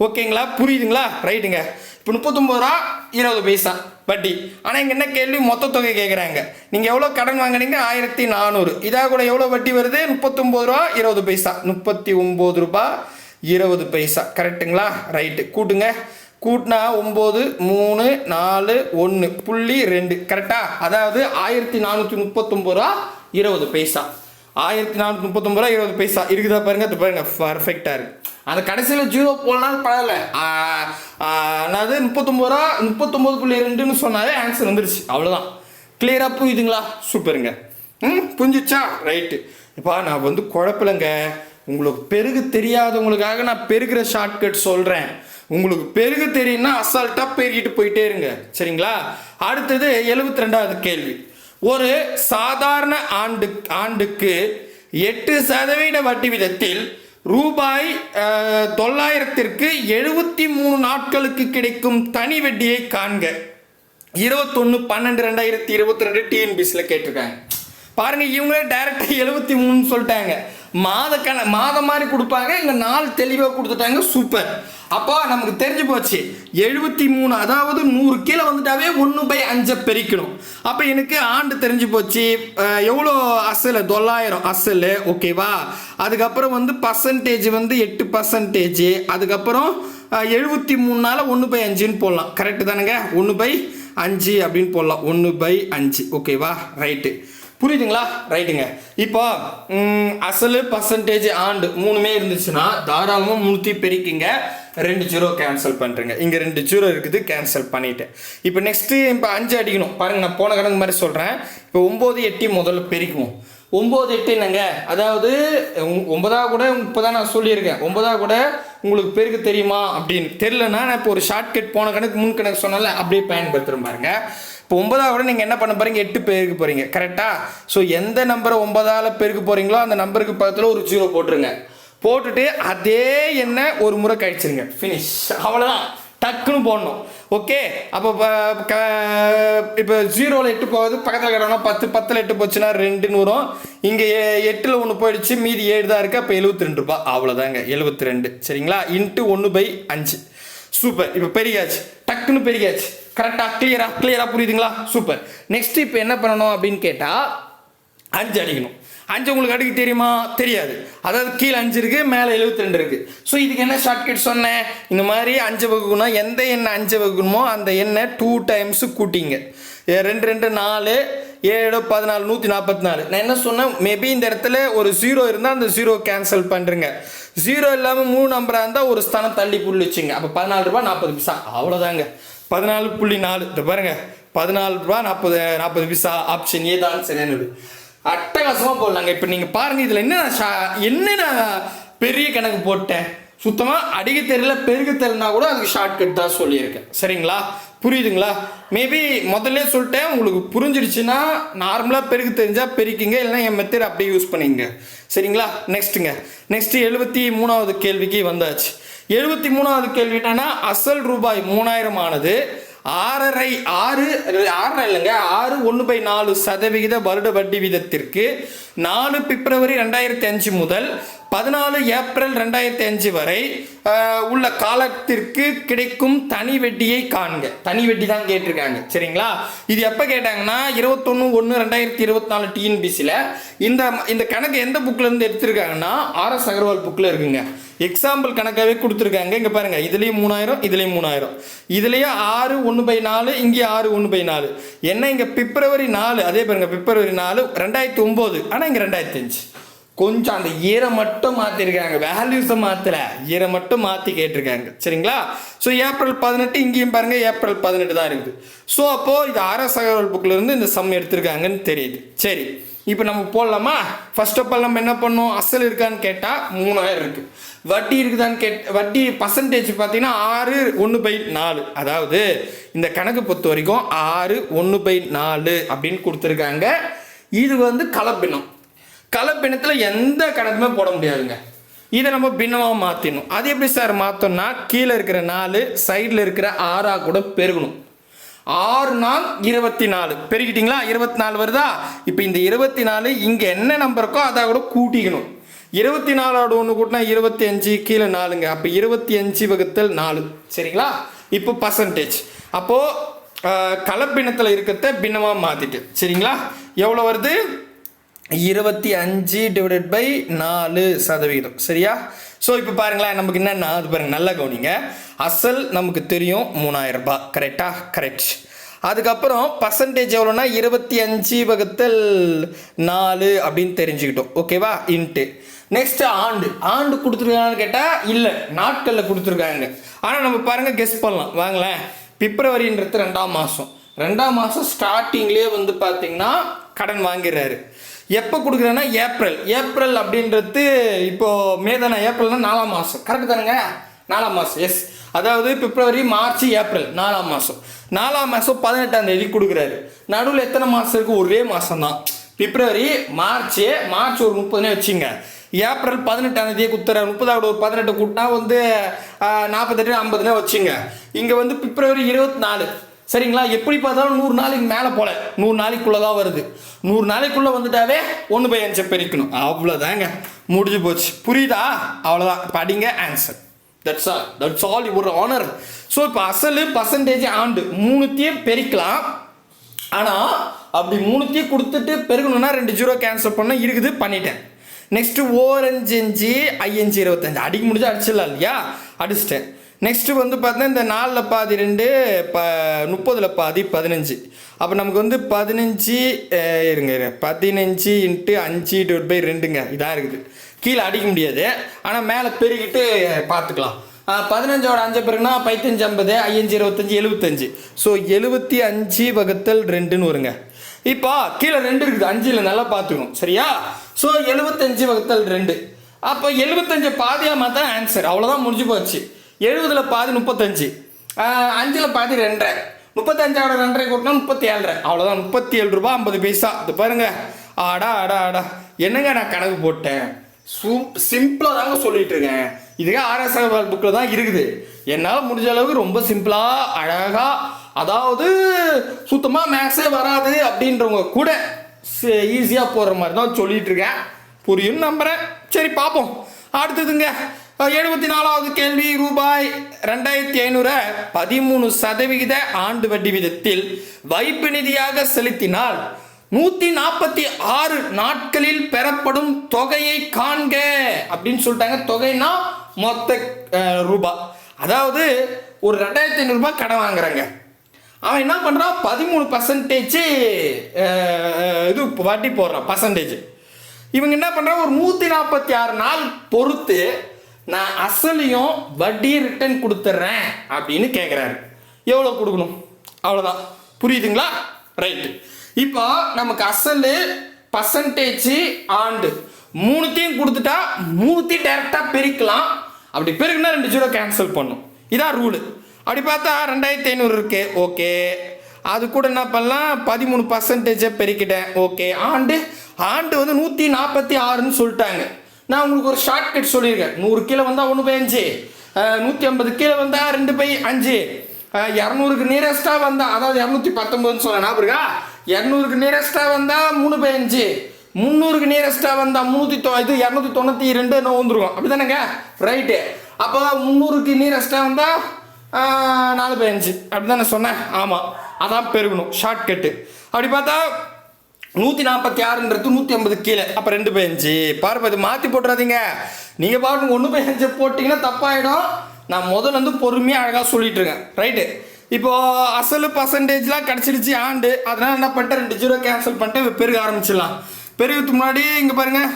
ஓகேங்களா? புரியுதுங்களா? ரைட்டுங்க. இப்போ 39.20 வட்டி. ஆனால் இங்கே என்ன கேள்வி, மொத்த தொகை கேட்குறாங்க. நீங்கள் எவ்வளோ கடன் வாங்கினீங்க? 1400. இதாக கூட எவ்வளோ வட்டி வருது? 39.20, 39.20. கரெக்டுங்களா? ரைட்டு. கூட்டுங்க. கூட்டினா 9 3 4 1 புள்ளி 2, கரெக்டா? அதாவது 1439.20. 1439.20 இருக்குதா பாருங்க, இது பாருங்க, பர்ஃபெக்டாக இருக்கு. அந்த கடைசியில் 0 போலனாலும் பரவாயில்ல, அதாவது 39.2ன்னு சொன்னாலே ஆன்சர் வந்துருச்சு, அவ்வளோதான். கிளியராக புரியுதுங்களா? சூப்பருங்க. புரிஞ்சிச்சா? ரைட்டு. இப்போ நான் வந்து குழப்பலைங்க, உங்களுக்கு பெருகு தெரியாதவங்களுக்காக நான் பெருகிற ஷார்ட்கட் சொல்கிறேன். உங்களுக்கு பெருகு தெரியும்னா அசால்ட்டாக பெருகிட்டு போயிட்டே இருங்க, சரிங்களா? அடுத்தது 72வது கேள்வி. ஒரு சாதாரண ஆண்டுக்கு 8% வட்டி விதத்தில் ரூபாய் 900க்கு 73 நாட்களுக்கு கிடைக்கும் தனி வட்டியை காண்க. 21/12/2022 டிஎன்பிஎஸ்சியில் கேட்டிருக்காங்க. பாருங்க, இவங்களே டைரக்டாக 73 சொல்லிட்டாங்க. மாதம் மாதிரி கொடுப்பாங்க, இங்கே நாள் தெளிவாக கொடுத்துட்டாங்க. சூப்பர். அப்போ நமக்கு தெரிஞ்சு போச்சு 73, அதாவது 100 கீழே வந்துட்டாவே 1/5 பெருக்கணும். அப்போ எனக்கு ஆண்டு தெரிஞ்சு போச்சு. எவ்வளோ அசல்? 900 அசல். ஓகேவா? அதுக்கப்புறம் வந்து பர்சன்டேஜ் வந்து 8%. அதுக்கப்புறம் 73 1/5ன்னு போடலாம். கரெக்டு தானுங்க? 1/5 அப்படின்னு போடலாம். 1/5. ஓகேவா? ரைட்டு. புரியுதுங்களா? ரைட்டுங்க. இப்போ அசல், பர்சன்டேஜ், ஆண்டு 3மே இருந்துச்சுன்னா தாராளமாக 3 பெருக்கிங்க. 2 0 கேன்சல் பண்ணுறேங்க. இங்கே 2 0 இருக்குது, கேன்சல் பண்ணிவிட்டேன். இப்போ நெக்ஸ்ட்டு இப்போ 5 அடிக்கணும். பாருங்கள், நான் போன கணக்கு மாதிரி சொல்கிறேன். இப்போ 9 8 முதல்ல பெருக்குவோம். 9 8 என்னங்க? அதாவது 9 கூட இப்போ தான் நான் சொல்லியிருக்கேன். 9 கூட உங்களுக்கு பெருக்கு தெரியுமா அப்படின்னு தெரியலன்னா, நான் இப்போ ஒரு ஷார்ட்கட் போன கணக்கு முன் கணக்கு சொன்னால அப்படியே பயன்படுத்துகிறேன் பாருங்க. இப்போ 9 கூட நீங்கள் என்ன பண்ண போகிறீங்க? 8 பெருக்க போகிறீங்க. கரெக்டாக? ஸோ எந்த நம்பரை 9 பெருக்க போகிறீங்களோ அந்த நம்பருக்கு பக்கத்தில் ஒரு 0 போட்டுருங்க. போட்டுட்டு அதே எண்ணை ஒரு முறை கழிச்சிருங்க. ஃபினிஷ். அவ்வளோதான். டக்குன்னு போடணும். ஓகே. அப்போ இப்போ 0ல் 8 போகுது, பக்கத்தில் கிடனா 10, 10ல் 8 போச்சுன்னா 2ன்னு வரும். இங்கே 8ல் 1 போயிடுச்சு, மீதி 7 தான் இருக்குது. அப்போ 72 ரூபாய். அவ்வளோதாங்க, 72. சரிங்களா? இன்ட்டு 1/5. சூப்பர். இப்போ பெருகாச்சு, டக்குன்னு பெருகாச்சு. கரெக்டாக? கிளியராக புரியுதுங்களா? சூப்பர். நெக்ஸ்ட் இப்போ என்ன பண்ணணும் அப்படின்னு கேட்டால் 5 அடிக்கணும். 5 உங்களுக்கு அடிக்க தெரியுமா? தெரியாது. அதாவது கீழே 5 இருக்குது, மேலே 72 இருக்குது. ஸோ இதுக்கு என்ன ஷார்ட்கட் சொன்னேன்? இந்த மாதிரி 5 வகுக்கணும். எந்த எண்ணெய் 5 வகுக்கணுமோ அந்த எண்ணெய் 2 டைம்ஸ் கூட்டிங்க. 2 2 4 7 14 144. நான் என்ன சொன்னேன்? மேபி இந்த இடத்துல ஒரு 0 இருந்தால் அந்த 0 கேன்சல் பண்ணுறேங்க. 0 இல்லாமல் 3 நம்பராக இருந்தால் ஒரு ஸ்தானம் தள்ளி புள்ளி வச்சுங்க. அப்போ 14 ரூபாய் 40 பைசா. அவ்வளோதாங்க. 14.4. இது பாருங்க, 14 ரூபா 40 பைசா. ஆப்ஷன் ஏ தான் சரியானது. அட்டகாசமாக போடலாங்க. இப்போ நீங்கள் பாருங்கள், இதில் என்ன பெரிய கணக்கு போட்டேன். சுத்தமாக அடிக்க தெரியல, பெருக தெரியலனா கூட அதுக்கு ஷார்ட்கட் தான் சொல்லியிருக்கேன். சரிங்களா? புரியுதுங்களா? மேபி முதல்ல சொல்லிட்டேன். உங்களுக்கு புரிஞ்சிடுச்சுன்னா நார்மலாக பெருகு தெரிஞ்சால் பெருக்கிங்க, இல்லைன்னா என் மெத்தட் அப்படியே யூஸ் பண்ணிங்க. சரிங்களா? நெக்ஸ்ட்டுங்க. நெக்ஸ்ட்டு 73வது கேள்விக்கு வந்தாச்சு. 73வது கேள்வி என்னன்னா, அசல் ரூபாய் 3000 ஆனது 6 இல்லைங்க, 6 வருட வட்டி வீதத்திற்கு 4 பிப்ரவரி 2005 முதல் 14 ஏப்ரல் 2005 வரை உள்ள காலத்திற்கு கிடைக்கும் தனி வட்டியை காண்க. தனி வட்டி தான் கேட்டிருக்காங்க. சரிங்களா? இது எப்போ கேட்டாங்கன்னா 21/1/2024 டிஎன்பிசியில் இந்த கணக்கு எந்த புக்கில் இருந்து எடுத்திருக்காங்கன்னா RS அகர்வால் புக்கில் இருக்குங்க. எக்ஸாம்பிள் கணக்காகவே கொடுத்துருக்காங்க. இங்கே பாருங்கள், இதுலேயும் 3000, இதுலேயும் 3000, இதுலேயே 6/1/4, இங்கே 6/1/4. என்ன இங்கே பிப்ரவரி 4, அதே பாருங்கள் பிப்ரவரி 4 2009, ஆனால் இங்கே 2005. கொஞ்சம் அந்த இயரை மட்டும் மாற்றிருக்காங்க, வேல்யூஸை மாற்றலை, இயரை மட்டும் மாற்றி கேட்டிருக்காங்க. சரிங்களா? ஸோ ஏப்ரல் 18, இங்கேயும் பாருங்கள் ஏப்ரல் 18 தான் இருக்குது. ஸோ அப்போது இது RS அகர்வால் புக்கில் இருந்து இந்த சம் எடுத்திருக்காங்கன்னு தெரியுது. சரி, இப்போ நம்ம போடலாமா? ஃபர்ஸ்ட் ஆஃப் ஆல் நம்ம என்ன பண்ணோம்? அசல் இருக்கான்னு கேட்டால் 3000 இருக்குது. வட்டி இருக்குதான்னு வட்டி பர்சன்டேஜ் பார்த்தீங்கன்னா 6/1/4. அதாவது இந்த கணக்கு பொறுத்த வரைக்கும் 6/1/4 அப்படின்னு கொடுத்துருக்காங்க. இது வந்து கலப்பினம். கலப்பினத்தில் எந்த கணக்குமே போட முடியாதுங்க. இதை நம்ம பின்னமாக மாற்றிடணும். அது எப்படி சார் மாற்றோம்னா, கீழே இருக்கிற 4 சைடில் இருக்கிற 6 கூட பெருகணும். 6 நாள் 24 பெருகிட்டிங்களா? 24 வருதா? இப்போ இந்த 24 இங்கே என்ன நம்பர் இருக்கோ அதை கூட கூட்டிக்கணும். 24 ஒன்று கூட்டினா 25, கீழே 4ங்க. அப்போ 25/4. சரிங்களா? இப்போ பர்சன்டேஜ். அப்போது கலப்பினத்தில் இருக்கிறத பின்னமாக மாற்றிட்டு. சரிங்களா? எவ்வளோ வருது? 25/4%. சரியா? ஸோ இப்போ பாருங்களேன், நமக்கு என்னென்னா அது பாருங்கள், நல்லா கவனிங்க. அசல் நமக்கு தெரியும் 3000 ரூபாய். கரெக்டா? கரெக்ட். அதுக்கப்புறம் பர்சன்டேஜ் எவ்வளோனா 25/4 அப்படின்னு தெரிஞ்சுக்கிட்டோம். ஓகேவா? இன்ட்டு நெக்ஸ்ட் ஆண்டு கொடுத்துருக்காங்கன்னு கேட்டால் இல்லை, நாட்களில் கொடுத்துருக்காங்க. ஆனால் நம்ம பாருங்கள், கெஸ் பண்ணலாம் வாங்களேன். பிப்ரவரின்றது 2ஆம் மாதம். 2ஆம் மாதம் ஸ்டார்டிங்லேயே வந்து பார்த்தீங்கன்னா கடன் வாங்கிடுறாரு. எப்போ கொடுக்குறேன்னா ஏப்ரல் அப்படின்றது இப்போது மே தானே? ஏப்ரல்னா 4ஆம் மாதம். கரெக்டு தானுங்க? 4ஆம் மாதம். எஸ். அதாவது பிப்ரவரி, மார்ச், ஏப்ரல் 4ஆம் மாதம். 4ஆம் மாதம் 18ஆம் தேதி கொடுக்குறாரு. நடுவில் எத்தனை மாதம் இருக்குது? ஒரே மாதம் தான். பிப்ரவரி, மார்ச் ஒரு 30 வச்சுங்க. ஏப்ரல் 18ஆம் தேதியை கொடுத்துறாரு. 30 ஒரு 18 கூட்டினா வந்து 48 50 வச்சுங்க. இங்கே வந்து பிப்ரவரி 24 சரிங்களா? எப்படி பார்த்தாலும் 100 நாளைக்கு மேலே போல, 100 நாளைக்குள்ளே தான் வருது. 100 நாளைக்குள்ளே வந்துட்டாவே 1/5 பெருக்கணும், அவ்வளோதாங்க, முடிஞ்சு போச்சு. புரியுதா? அவ்வளோதான், படிங்க, answer. That's all your honour. So இப்போ அசல், பர்சன்டேஜ், ஆண்டு மூணுத்தையும் பெருக்கலாம். ஆனால் அப்படி மூணுத்தையும் கொடுத்துட்டு பெருக்கணும்னா 2 ஜீரோ கேன்சல் பண்ண இருக்குது, பண்ணிட்டேன். நெக்ஸ்ட்டு ஓரஞ்சு ஐயஞ்சு 25 அடிக்க முடிஞ்சா அடிச்சிடலாம் இல்லையா? அடிச்சிட்டேன். நெக்ஸ்ட்டு வந்து பார்த்தீங்கன்னா இந்த 4ல் பாதி 2, 30ல் பாதி 15. அப்போ நமக்கு வந்து 15 இருங்க 15 × 5/2ங்க இதான் இருக்குது. கீழே அடிக்க முடியாது, ஆனால் மேலே பெருகிட்டு பார்த்துக்கலாம். 15ஓட 5 பெருக்குன்னா 15 50, 5 25 75. ஸோ 75/2ன்னு வருங்க. இப்போ கீழே 2 இருக்குது, 5ல் நல்லா பார்த்துக்கணும், சரியா? ஸோ 75/2. அப்போ 75 பாதியாக மாற்ற ஆன்சர், அவ்வளோதான், முடிஞ்சு போச்சு. 70ல் பாதி 35, 5ல் பாதி 2.5, 35ஓட 2.5 கூட்டினா 37, அவ்வளோதான், 37 ரூபா 50 பைசா. இது பாருங்க, ஆடா என்னங்க நான் கணக்கு போட்டேன், சிம்பிளாக தாங்க சொல்லிட்டு இருக்கேன். இதுவே ஆர்எஸ் அகர்வால் புக்கில் தான் இருக்குது. என்னால் முடிஞ்ச அளவுக்கு ரொம்ப சிம்பிளாக அழகாக, அதாவது சுத்தமாக மேக்ஸே வராது அப்படின்றவங்க கூட ஈஸியாக போடுற மாதிரி தான் சொல்லிட்டு இருக்கேன். புரியும் நம்புகிறேன். சரி பார்ப்போம். அடுத்ததுங்க 74வது கேள்வி. ரூபாய் 2500 13% ஆண்டு வட்டி விதத்தில் வைப்பு நிதியாக செலுத்தினால் 146 நாட்களில் பெறப்படும் தொகையை காண்க அப்படின்னு சொல்லிட்டாங்க. தொகைனா மொத்த ரூபாய். அதாவது ஒரு 2500 ரூபாய் கடன் வாங்குறாங்க. அவன் என்ன பண்ணுறான், 13% இது வட்டி போடுறான், பர்சன்டேஜ். இவங்க என்ன பண்ணுறாங்க, ஒரு 146 நாள் பொறுத்து நான் அசலையும் வட்டியை ரிட்டர்ன் கொடுத்துட்றேன் அப்படின்னு கேட்குறாரு. எவ்வளோ கொடுக்கணும், அவ்வளோதான். புரியுதுங்களா? ரைட்டு. இப்போ நமக்கு அசல், பர்சன்டேஜ், ஆண்டு மூணுத்தையும் கொடுத்துட்டா மூணுத்தையும் டைரெக்டாக பெருக்கலாம். அப்படி பெருக்குனா 2 ஜீரோ கேன்சல் பண்ணும், இதான் ரூலு. அப்படி பார்த்தா 2500 இருக்கு, ஓகே. அது கூட என்ன பண்ணலாம், 13% பெருக்கிட்டேன், ஓகே. ஆண்டு வந்து 146ன்னு சொல்லிட்டாங்க. நான் உங்களுக்கு ஒரு ஷார்ட்கட் சொல்லியிருக்கேன். 100 கீழே வந்தால் 1/5, 150 கீழே வந்தால் 2/5, 200க்கு நியரஸ்டாக வந்தால், அதாவது 219 சொல்ல ஞாபகம் இருக்கா, 200க்கு நியரஸ்டாக வந்தால் 3/5, 300க்கு நியரஸ்டாக வந்தால் 292 என்ன வந்துருக்கும், அப்படி தானேங்க? ரைட்டு. அப்போ 300க்கு நியரஸ்டாக வந்தால் 4/5, அப்படி தானே சொன்னேன்? ஆமாம், அதான் பெருகணும், ஷார்ட்கட்டு. அப்படி பார்த்தா 146ன்றது 150 கீழே, அப்போ 2/5. பாருப்பா, இது மாற்றி போட்டுறாதீங்க. நீங்கள் பாருங்க 1/5 போட்டிங்கன்னா தப்பாயிடும். நான் முதல்ல வந்து பொறுமையாக அழகாக சொல்லிட்டு இருக்கேன். ரைட்டு. இப்போது அசல், பர்சன்டேஜ்லாம் கிடச்சிடுச்சு, ஆண்டு. அதனால் என்ன பண்ணிட்டேன், 2 ஜீரோ கேன்சல் பண்ணிட்டு பெருக ஆரம்பிச்சிடலாம். பெருகிறதுக்கு முன்னாடி இங்கே பாருங்கள்,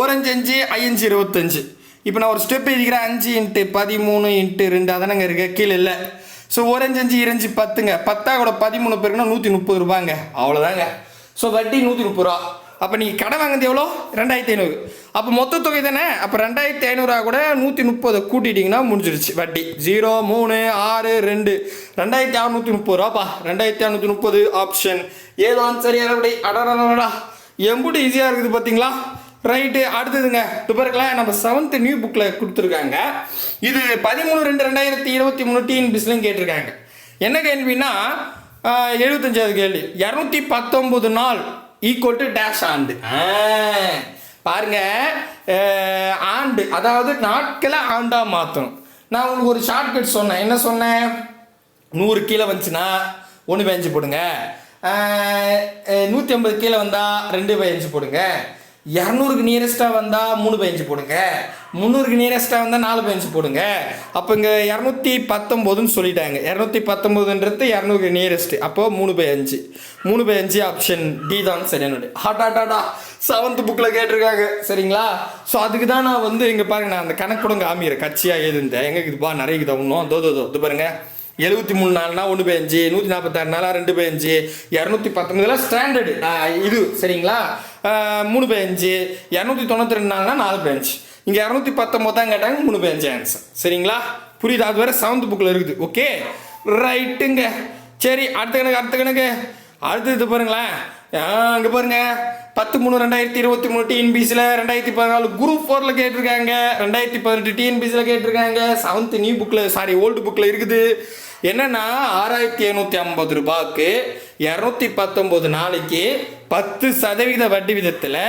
ஓரஞ்சு 5, ஐயஞ்சு 25. இப்போ நான் ஒரு ஸ்டெப் எழுதிக்கிறேன். 5 × 13 × 2 அதானங்க இருக்கு, கீழே இல்லை. ஸோ ஓரஞ்சு 5 2 10ங்க, 10 கூட 13 பேருக்குன்னா 130 ரூபாங்க, அவ்வளோதாங்க. ஸோ வட்டி 130 ரூபா. அப்போ நீங்கள் கடை வாங்குறது எவ்வளோ, 2500. அப்போ மொத்த தொகை தானே, அப்போ 2500 கூட 130 கூட்டிட்டிங்கன்னா முடிஞ்சிருச்சு வட்டி. 0 3 6 2 2630 ரூபாப்பா. 2630 ஆப்ஷன் ஏதான் சரியான விடை. அடடா, எம்புட்டு ஈஸியாக இருக்குது பார்த்தீங்களா? ரைட்டு. அடுத்ததுங்க, துப்பருக்கலாம் நம்ம 7th நியூ புக்கில் கொடுத்துருக்காங்க. இது 13/2/2023 டிஎன்பிஎஸ்லையும் கேட்டிருக்காங்க. என்ன கேள்வின்னா 75வது கேள்வி, 219 நாள் ஈக்குவல் டு டேஷ் ஆண்டு. பாருங்க, ஆண்டு அதாவது நாட்களை ஆண்டா மாற்றணும். நான் உங்களுக்கு ஒரு ஷார்ட்கட் சொன்னேன். என்ன சொன்னேன், 100 கீழே வந்துச்சுன்னா 1/5 போடுங்க, 150 கீழே வந்தால் 2/5 போடுங்க, 200க்கு நியரஸ்டாக வந்தால் 3/5 போடுங்க, 300க்கு நியரஸ்டாக வந்தால் 4/5 போடுங்க. அப்போ இங்கே 219ன்னு சொல்லிட்டாங்க. 219ன்றது 200க்கு நியரஸ்ட்டு, அப்போது 3/5. 3/5 ஆப்ஷன் டி தான் சரியானது. ஹாட்டாட்டாடா 7th புக்கில் கேட்டிருக்காங்க, சரிங்களா? ஸோ அதுக்கு தான் நான் வந்து இங்கே பாருங்க, நான் அந்த கணக்கு கூட காமிக்கிறேன், கட்சியாக எழுதுந்தேன். எங்கே இதுப்பா நிறைய இது ஒன்றும் இது பாருங்க, 73 நாள்னா 1/5, 146 நாளா 2/5, 219 ஸ்டாண்டர்டு இது, சரிங்களா? 3/5, 292 நாள்னா 4/5. இங்கே 219 தான் கேட்டாங்க, 3/5 ஆன்சர், சரிங்களா? புரியுது? அது வேறு 7th புக்கில் இருக்குது. ஓகே, ரைட்டுங்க. சரி, அடுத்த கணக்கு அடுத்தது பாருங்களேன். அங்கே பாருங்க, 10/3/2023 டிஎன்பிசியில் 2014 குரூப் 4ல் கேட்டிருக்காங்க, 2018 டிஎன்பிசியில் கேட்டிருக்காங்க, 7th நியூ புக்கில் ஓல்டு புக்கில் இருக்குது. என்னன்னா 6750 ரூபாய்க்கு 219 நாளைக்கு 10% வட்டி விதத்தில்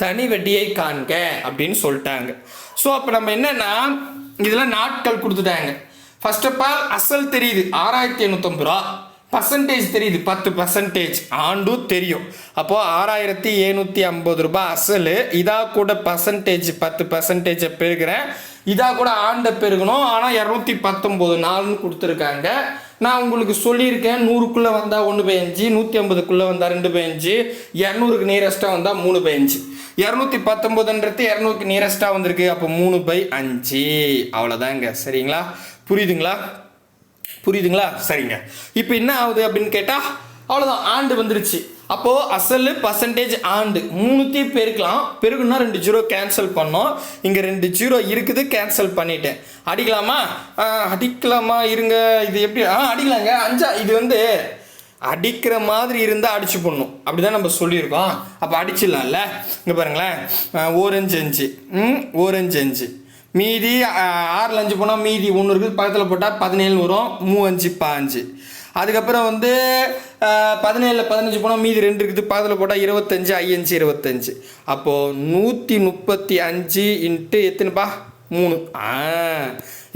தனி வட்டியை காண்க அப்படின்னு சொல்லிட்டாங்க. ஸோ அப்போ நம்ம என்னன்னா இதில் நாட்கள் கொடுத்துட்டாங்க. ஃபர்ஸ்ட் ஆஃப் ஆல் அசல் தெரியுது 6750 ரூபா, பர்சன்டேஜ் தெரியுது 10%, ஆண்டும் தெரியும். அப்போ 6750 ரூபாய் அசல், இதா கூட பர்சன்டேஜ் 10% பெருகிறேன், இதா கூட ஆண்டை பெருகணும். ஆனால் 219 நாள்னு கொடுத்துருக்காங்க. நான் உங்களுக்கு சொல்லியிருக்கேன் 100க்குள்ளே வந்தால் 1/5, 150க்குள்ளே வந்தால் 2/5, 200க்கு நியரஸ்ட்டாக வந்தால் 3/5. 219ன்றது 200க்கு நியரஸ்ட்டாக வந்திருக்கு, அப்போ 3/5 அவ்வளோதாங்க. சரிங்களா? புரியுதுங்களா? சரிங்க. இப்போ என்ன ஆகுது அப்படின்னு கேட்டால் அவ்வளோதான், ஆண்டு வந்துருச்சு. அப்போது அசல் பர்சன்டேஜ் ஆண்டு 300 பெருக்கலாம். பெருக்குன்னா 2 ஜீரோ கேன்சல் பண்ணோம். இங்கே 2 ஜீரோ இருக்குது, கேன்சல் பண்ணிட்டேன். அடிக்கலாமா இருங்க. இது எப்படி அடிக்கலாங்க? 5 இது வந்து அடிக்கிற மாதிரி இருந்தால் அடிச்சு போடணும், அப்படி தான் நம்ம சொல்லியிருக்கோம். அப்போ அடிச்சிடலாம்ல. இங்கே பாருங்களேன், 1 5 5 மீதி 6ல் 5 போனால் மீதி 1 இருக்குது, பக்கத்தில் போட்டால் 17 வரும், 3 5 15. அதுக்கப்புறம் வந்து 17ல் 15 போனால் மீதி 2 இருக்குது, பக்கத்தில் போட்டால் 25 5 25. அப்போது 135 இன்ட்டு எத்தனைப்பா 3.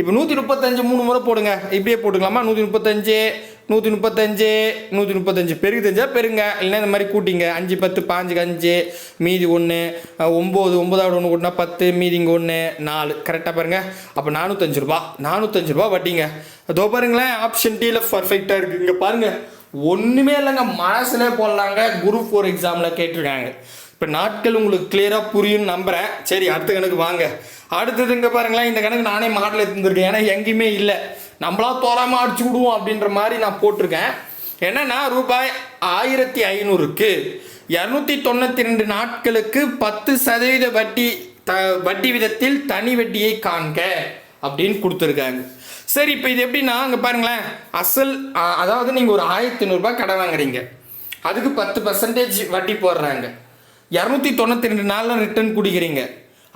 இப்போ 135 3 முறை போடுங்க. இப்படியே போட்டுக்கலாமா? 135 135 பெருக்கு தெரிஞ்சா பெருங்க, இல்லைன்னா இந்த மாதிரி கூட்டிங்க. 5 10 5 5 மீதி 1 9 9ஆவது 1 கூட்டினா 10, மீதி இங்கே 1 4. கரெக்டாக பாருங்கள். அப்போ 405 ரூபா வட்டிங்க. அதோ பாருங்களேன், ஆப்ஷன் டியில் பர்ஃபெக்டாக இருக்குது. இங்கே பாருங்கள், ஒன்றுமே இல்லைங்க, மனசுலே போடலாங்க. குரூப் 4 எக்ஸாமில் கேட்டிருக்காங்க. இப்போ நாட்கள் உங்களுக்கு கிளியராக புரியும்னு நம்புகிறேன். சரி, அடுத்த கணக்கு வாங்க. அடுத்தது இங்கே பாருங்களேன், இந்த கணக்கு நானே மாடல் எடுத்துருக்கேன், ஏன்னா எங்கேயுமே இல்லை, நம்மளா தோராமல் அடிச்சு விடுவோம் அப்படின்ற மாதிரி நான் போட்டிருக்கேன். என்னன்னா ரூபாய் 1500க்கு 292 நாட்களுக்கு 10% வட்டி விதத்தில் தனி வட்டியை காண்க அப்படின்னு கொடுத்துருக்காங்க. சரி, இப்போ இது எப்படின்னா அங்கே பாருங்களேன், அசல் அதாவது நீங்கள் ஒரு 1500 ரூபாய் கடை வாங்குறீங்க, அதுக்கு 10% வட்டி போடுறாங்க. 292 நாளில் ரிட்டர்ன் குடிக்கிறீங்க,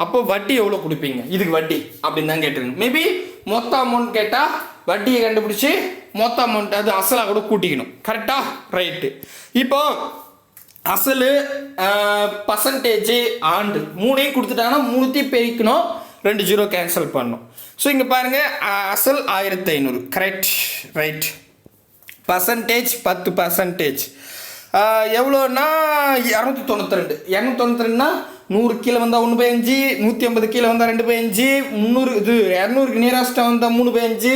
அப்போ வட்டி எவ்வளோ கொடுப்பீங்க? இதுக்கு வட்டி அப்படின்னு தான் கேட்டுருங்க. மேபி மொத்த அமௌண்ட் கேட்டால் வட்டியை கண்டுபிடிச்சி மொத்த அமௌண்ட் அது அசலாக கூட கூட்டிக்கணும். கரெக்டா? ரைட்டு. இப்போ அசல் பர்சன்டேஜ் ஆண்டு 3ஐயும் கொடுத்துட்டாங்கன்னா 3 பெருக்கணும், 2 ஜீரோ கேன்சல் பண்ணணும். ஸோ இங்கே பாருங்கள், அசல் 1500. Correct, right. பர்சன்டேஜ் 10% எவ்வளோன்னா 292. 292னா 100 கீழே வந்தால் 1/5, 150 கீழே வந்தால் 2/5, 300 இது 200க்கு நியரஸ்ட்டாக வந்தால் 3/5,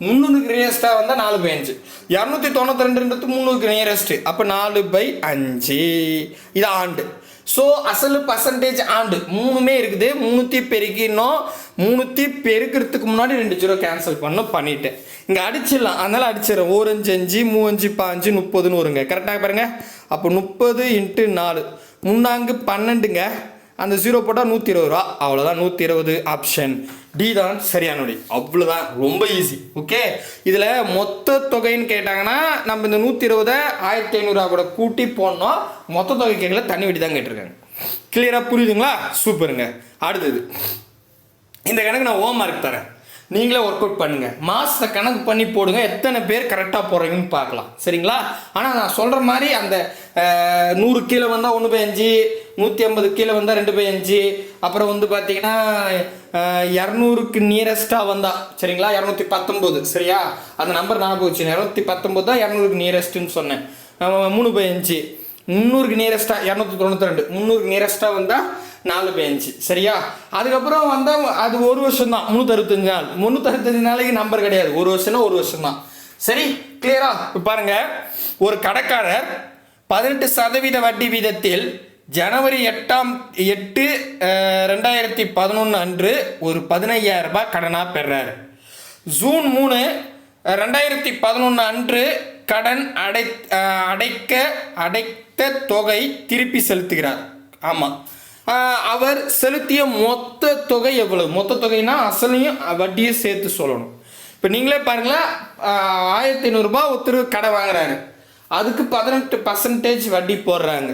300க்கு நியரஸ்ட்டாக வந்தால் 4/5. 292ன்றது 300க்கு நியரஸ்ட்டு, அப்போ 4/5. இது ஆண்டு. ஸோ அசல் பர்சன்டேஜ் ஆண்டு 3மே இருக்குது. 300 பெருக்கினோம், 300 பெருக்கிறதுக்கு முன்னாடி 2 ஜீரோ கேன்சல் பண்ணிட்டேன். இங்கே அடிச்சிடலாம், அதனால் அடிச்சிடறேன். 1 5 5 3 5 5 30ன்னு வருங்க. கரெக்டாக பாருங்கள். அப்போ 30 × 4 3 12ங்க. அந்த ஜீரோ போட்டால் 120 ரூபா. அவ்வளோதான், 120 ஆப்ஷன் டி தான் சரியான விடை. அவ்வளோதான், ரொம்ப ஈஸி. ஓகே, இதில் மொத்த தொகைன்னு கேட்டாங்கன்னா நம்ம இந்த 120 1500 கூட கூட்டி போடணும். மொத்த தொகை கேட்கல, தனி வட்டி தான் கேட்டிருக்காங்க. கிளியராக புரியுதுங்களா? சூப்பருங்க. அடுத்தது இந்த கணக்கு நான் ஹோம் மார்க் தரேன், நீங்களே ஒர்க் அவுட் பண்ணுங்கள். மாதத்தை கணக்கு பண்ணி போடுங்க, எத்தனை பேர் கரெக்டாக போடுறீங்கன்னு பார்க்கலாம். சரிங்களா? ஆனால் நான் சொல்கிற மாதிரி அந்த 100 கீழே வந்தால் 1/5, 150 கீழே வந்தால் 2/5, அப்புறம் வந்து பார்த்தீங்கன்னா 200க்கு நியரஸ்ட்டாக வந்தால், சரிங்களா, 219. சரியா? அந்த நம்பர் ஞாபகம் வச்சு, 219 தான் 200க்கு நியரஸ்ட்டுன்னு சொன்னேன். 3/5. 300க்கு நியரஸ்ட்டாக 292, 300க்கு நியரஸ்ட்டாக வந்தால் 4/5. சரியா? அதுக்கப்புறம் வந்தால் அது 1 வருஷம் தான், 365 நாள். 365 நாளைக்கு நம்பர் கிடையாது, 1 வருஷம்னா 1 வருஷம் தான். சரி, கிளியரா? இப்போ பாருங்க, ஒரு கடைக்காரர் 18% வட்டி வீதத்தில் ஜனவரி 8 2011 அன்று ஒரு 15000 ரூபாய் கடனாக பெறாரு. ஜூன் 3 2011 அன்று கடன் அடைத்த தொகை திருப்பி செலுத்துகிறார். ஆமாம், அவர் செலுத்திய மொத்த தொகை எவ்வளவு? மொத்த தொகைனா அசலையும் வட்டியும் சேர்த்து சொல்லணும். இப்போ நீங்களே பாருங்களேன், 1500 ரூபாய் ஒருத்தர் கடை வாங்குறாரு, அதுக்கு 18% வட்டி போடுறாங்க.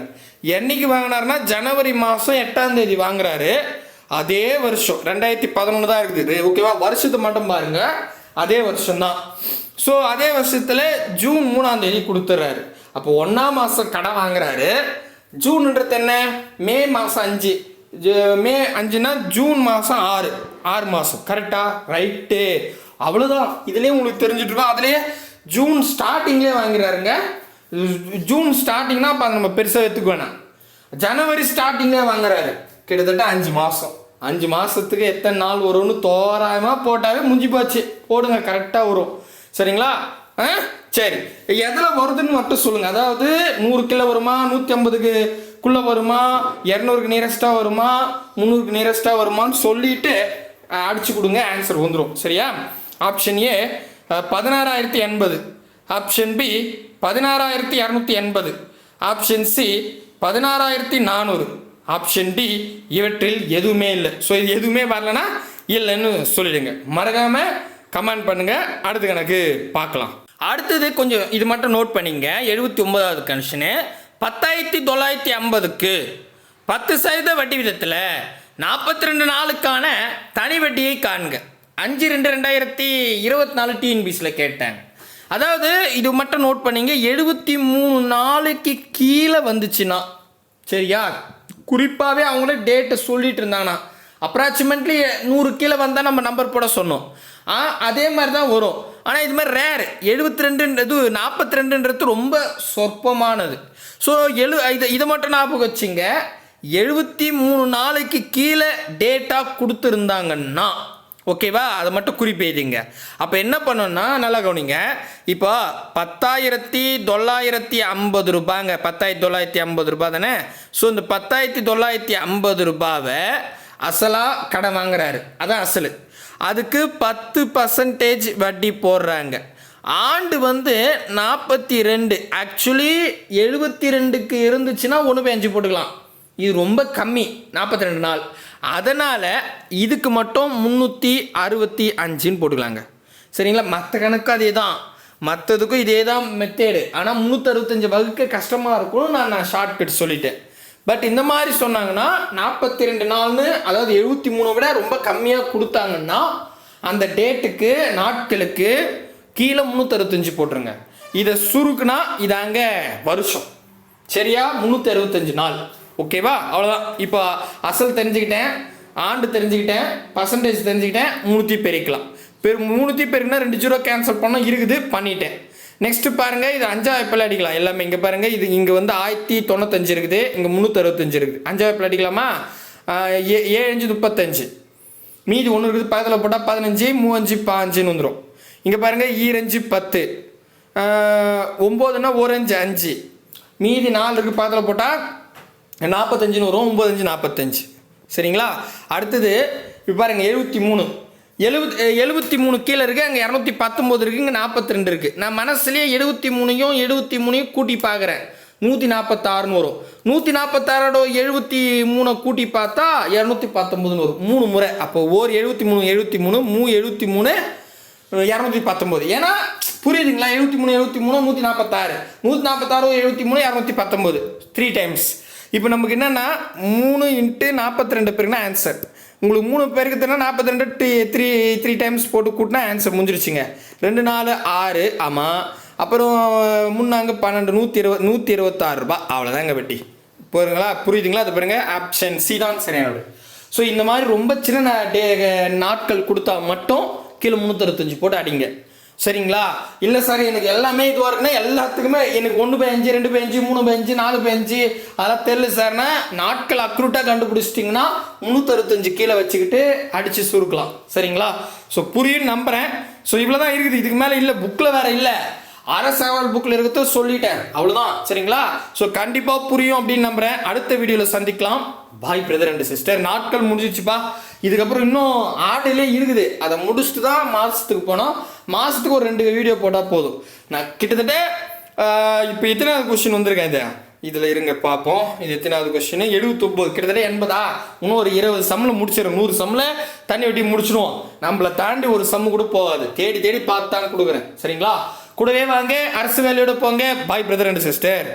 என்னைக்கு வாங்கினாருன்னா ஜனவரி மாதம் 8ஆம் தேதி வாங்குறாரு. அதே வருஷம் 2011 தான் இருக்குது. ஓகேவா? வருஷத்தை மட்டும் பாருங்க. அதே வருஷம்தான். ஸோ அதே வருஷத்தில் ஜூன் 3ஆம் தேதி கொடுத்துட்றாரு. அப்போ 1ஆம் மாதம் கடன் வாங்குறாரு. ஜூன்ன்றது என்ன, மே மாதம் 5, மே 5னா ஜூன் மாதம் 6 மாதம் கரெக்டா, ரைட்டு. அவ்வளோதான். இதுலேயே உங்களுக்கு தெரிஞ்சுட்ருக்கோம். அதுலேயே ஜூன் ஸ்டார்டிங்லேயே வாங்கிறாருங்க. ஜூன் ஸ்டார்டிங்னா அப்போ நம்ம பெருசாக எடுத்துக்க வேணாம். ஜனவரி ஸ்டார்டிங்லேயே வாங்குறாரு. கிட்டத்தட்ட 5 மாதம். 5 மாதத்துக்கு எத்தனை நாள் வரும்னு தோராயமாக போட்டாவே முடிஞ்சு போச்சு. போடுங்க, கரெக்டாக வரும். சரிங்களா? சரி, எதில் வருதுன்னு மட்டும் சொல்லுங்கள். அதாவது 100 கிலோ வருமா, 150க்குள்ளே வருமா, 200க்கு நியரஸ்ட்டாக வருமா, 300க்கு நியரஸ்ட்டாக வருமான்னு சொல்லிட்டு அடிச்சு கொடுங்க, ஆன்சர் வந்துடும். சரியா? Option A 16,080, option B 16,280, option C 16,400, option D இவற்றில் எதுவுமே இல்லை. ஸோ இது எதுவுமே வரலன்னா இல்லைன்னு சொல்லிடுங்க. மறக்காமல் கமெண்ட் பண்ணுங்க. அடுத்த கணக்கு பார்க்கலாம். அடுத்தது கொஞ்சம் இது மட்டும் நோட் பண்ணிங்க. 79வது கண்டிஷனு 10,950க்கு 10% வட்டி விதத்தில் 42 நாளுக்கான தனி வட்டியை காண்க. 5/2/2024 டிஎன்பிசியில் கேட்டாங்க. அதாவது இது மட்டும் நோட் பண்ணிங்க. 73 நாளைக்கு கீழே வந்துச்சுன்னா, சரியா, குறிப்பாகவே அவங்களே டேட்டை சொல்லிட்டு இருந்தாங்கன்னா அப்ராக்சிமேட்லி 100 கீழே வந்தால் நம்ம நம்பர் போட சொன்னோம். அதே மாதிரி தான் வரும். ஆனால் இது மாதிரி ரேர். 72ன்றது 42ன்றது ரொம்ப சொற்பமானது. ஸோ இதை மட்டும் ஞாபகம் வச்சுங்க. 73 நாளைக்கு கீழே டேட்டா கொடுத்துருந்தாங்கன்னா, ஓகேவா, அதை மட்டும் குறிப்பேதுங்க. அப்போ என்ன பண்ணணும்னா நல்லா கவனிங்க. இப்போ 10,950 ரூபாங்க. 10,950 ரூபாய் தானே. ஸோ இந்த 10,950 ரூபாவை அசலாக கடன் வாங்குறாரு. அதான் அசல். அதுக்கு 10% வட்டி போடுறாங்க. ஆண்டு வந்து 42. ஆக்சுவலி 72க்கு இருந்துச்சுன்னா 1/5 போட்டுக்கலாம். இது ரொம்ப கம்மி, 42 நாள். அதனால் இதுக்கு மட்டும் 365ன்னு போட்டுக்கலாங்க. சரிங்களா? மற்ற கணக்கு அதே தான், மற்றதுக்கும் இதே தான் மெத்தேடு. ஆனால் 365 வகுக்க கஷ்டமாக இருக்கும்னு நான் ஷார்ட்கட் சொல்லிட்டேன். பட் இந்த மாதிரி சொன்னாங்கன்னா 42 நாள்னு, அதாவது 73 விட ரொம்ப கம்மியாக கொடுத்தாங்கன்னா அந்த டேட்டுக்கு நாட்களுக்கு கீழே 365 போட்டுருங்க. இதை சுருக்குனா இதாங்க வருஷம். சரியா? 365 நாள். ஓகேவா? அவ்வளோதான். இப்போ அசல் தெரிஞ்சுக்கிட்டேன், ஆண்டு தெரிஞ்சுக்கிட்டேன், பர்சன்டேஜ் தெரிஞ்சுக்கிட்டேன். 3 பெருக்கலாம். 3 பெருக்குனா 2 0 கேன்சல் பண்ணால் இருக்குது, பண்ணிட்டேன். நெக்ஸ்ட் பாருங்க, இது 5 வாய்ப்பில் அடிக்கலாம் எல்லாமே. இங்கே பாருங்க, இது இங்கே வந்து 1095 இருக்குது, இங்கே 365 இருக்குது. 5 வாய்ப்பில் அடிக்கலாமா? 7 5 35, மீதி 1 இருக்குது. பக்கத்தில் போட்டால் 15, 3 5 5ன்னு வந்துடும். இங்கே பாருங்க, 2 10, 9னா 1 5 5, மீதி 4 இருக்குது. பக்கத்தில் போட்டால் 45ன்னு வரும். 9 5 45. சரிங்களா? அடுத்தது இப்போ பாருங்க, 73 கீழே இருக்குது, அங்கே 219 இருக்குது, இங்கே 42 இருக்குது. நான் மனசுலேயே 73யும் கூட்டி பார்க்குறேன். 146ன்னு வரும். 146ஓட 73 கூட்டி பார்த்தா 219ன்னு வரும். 3 முறை. அப்போ 73 73 219. ஏன்னா புரியுதுங்களா? 73 146, 146 73 219, 3 டைம்ஸ். இப்போ நமக்கு என்னென்னா 3 × 42 பேருக்குன்னா ஆன்சர். உங்களுக்கு 3 பேருக்கு தெரியும் 42 3 டைம்ஸ் போட்டு கூட்டினா ஆன்சர் முடிஞ்சிருச்சுங்க. 2 4 6. ஆமாம். அப்புறம் முன்னாங்க 12 126 ரூபாய். அவ்வளோதாங்க வட்டி. போகிறீங்களா? புரியுதுங்களா? அது பாருங்க, ஆப்ஷன் சி தான் சரியானது. ஸோ இந்த மாதிரி ரொம்ப சின்ன நாட்கள் கொடுத்தா மட்டும் கீழே 365 போட்டு அடிங்க. சரிங்களா? இல்லை சார் எனக்கு எல்லாமே இதுவாக இருக்குன்னா எல்லாத்துக்குமே எனக்கு 1/5 2/5 3/5 4/5 அதெல்லாம் தெரியல சார்னா நாட்கள் அக்ரூட்டாக கண்டுபிடிச்சிட்டிங்கன்னா 365 கீழே வச்சுக்கிட்டு அடித்து சுருக்கலாம். சரிங்களா? ஸோ புரியுன்னு நம்புகிறேன். ஸோ இவ்வளோ தான் இருக்குது, இதுக்கு மேலே இல்லை. புக்கில் வேறு இல்லை, அரசு புக்கில் இருக்கிறத சொல்லிட்டேன். அவ்வளோதான். சரிங்களா? ஸோ கண்டிப்பாக புரியும் அப்படின்னு நம்புகிறேன். அடுத்த வீடியோவில் சந்திக்கலாம். பாய் பிரதர் அண்ட் சிஸ்டர். நாட்கள் முடிஞ்சிச்சுப்பா. இதுக்கப்புறம் இன்னும் ஆர்டர்லேயே இருக்குது. அதை முடிச்சுட்டு தான் மாதத்துக்கு போனோம். மாதத்துக்கு ஒரு 2 வீடியோ போட்டால் போதும். நான் கிட்டத்தட்ட இப்போ எத்தனாவது கொஸ்டின் வந்திருக்கேன் இதில் இருங்க பார்ப்போம். இது எத்தனாவது கொஸ்டின்? 79. கிட்டத்தட்ட 80. இன்னும் ஒரு 20 சம்மில் முடிச்சிடும். 100 சம்மில் தண்ணி வெட்டி முடிச்சிடுவோம். நம்மளை தாண்டி ஒரு சம்மு கூட போகாது. தேடி பார்த்து தான் கொடுக்குறேன். சரிங்களா? கூடவே வாங்க, அரசு வேலையோட போங்க. பாய் பிரதர் அண்ட் சிஸ்டர்.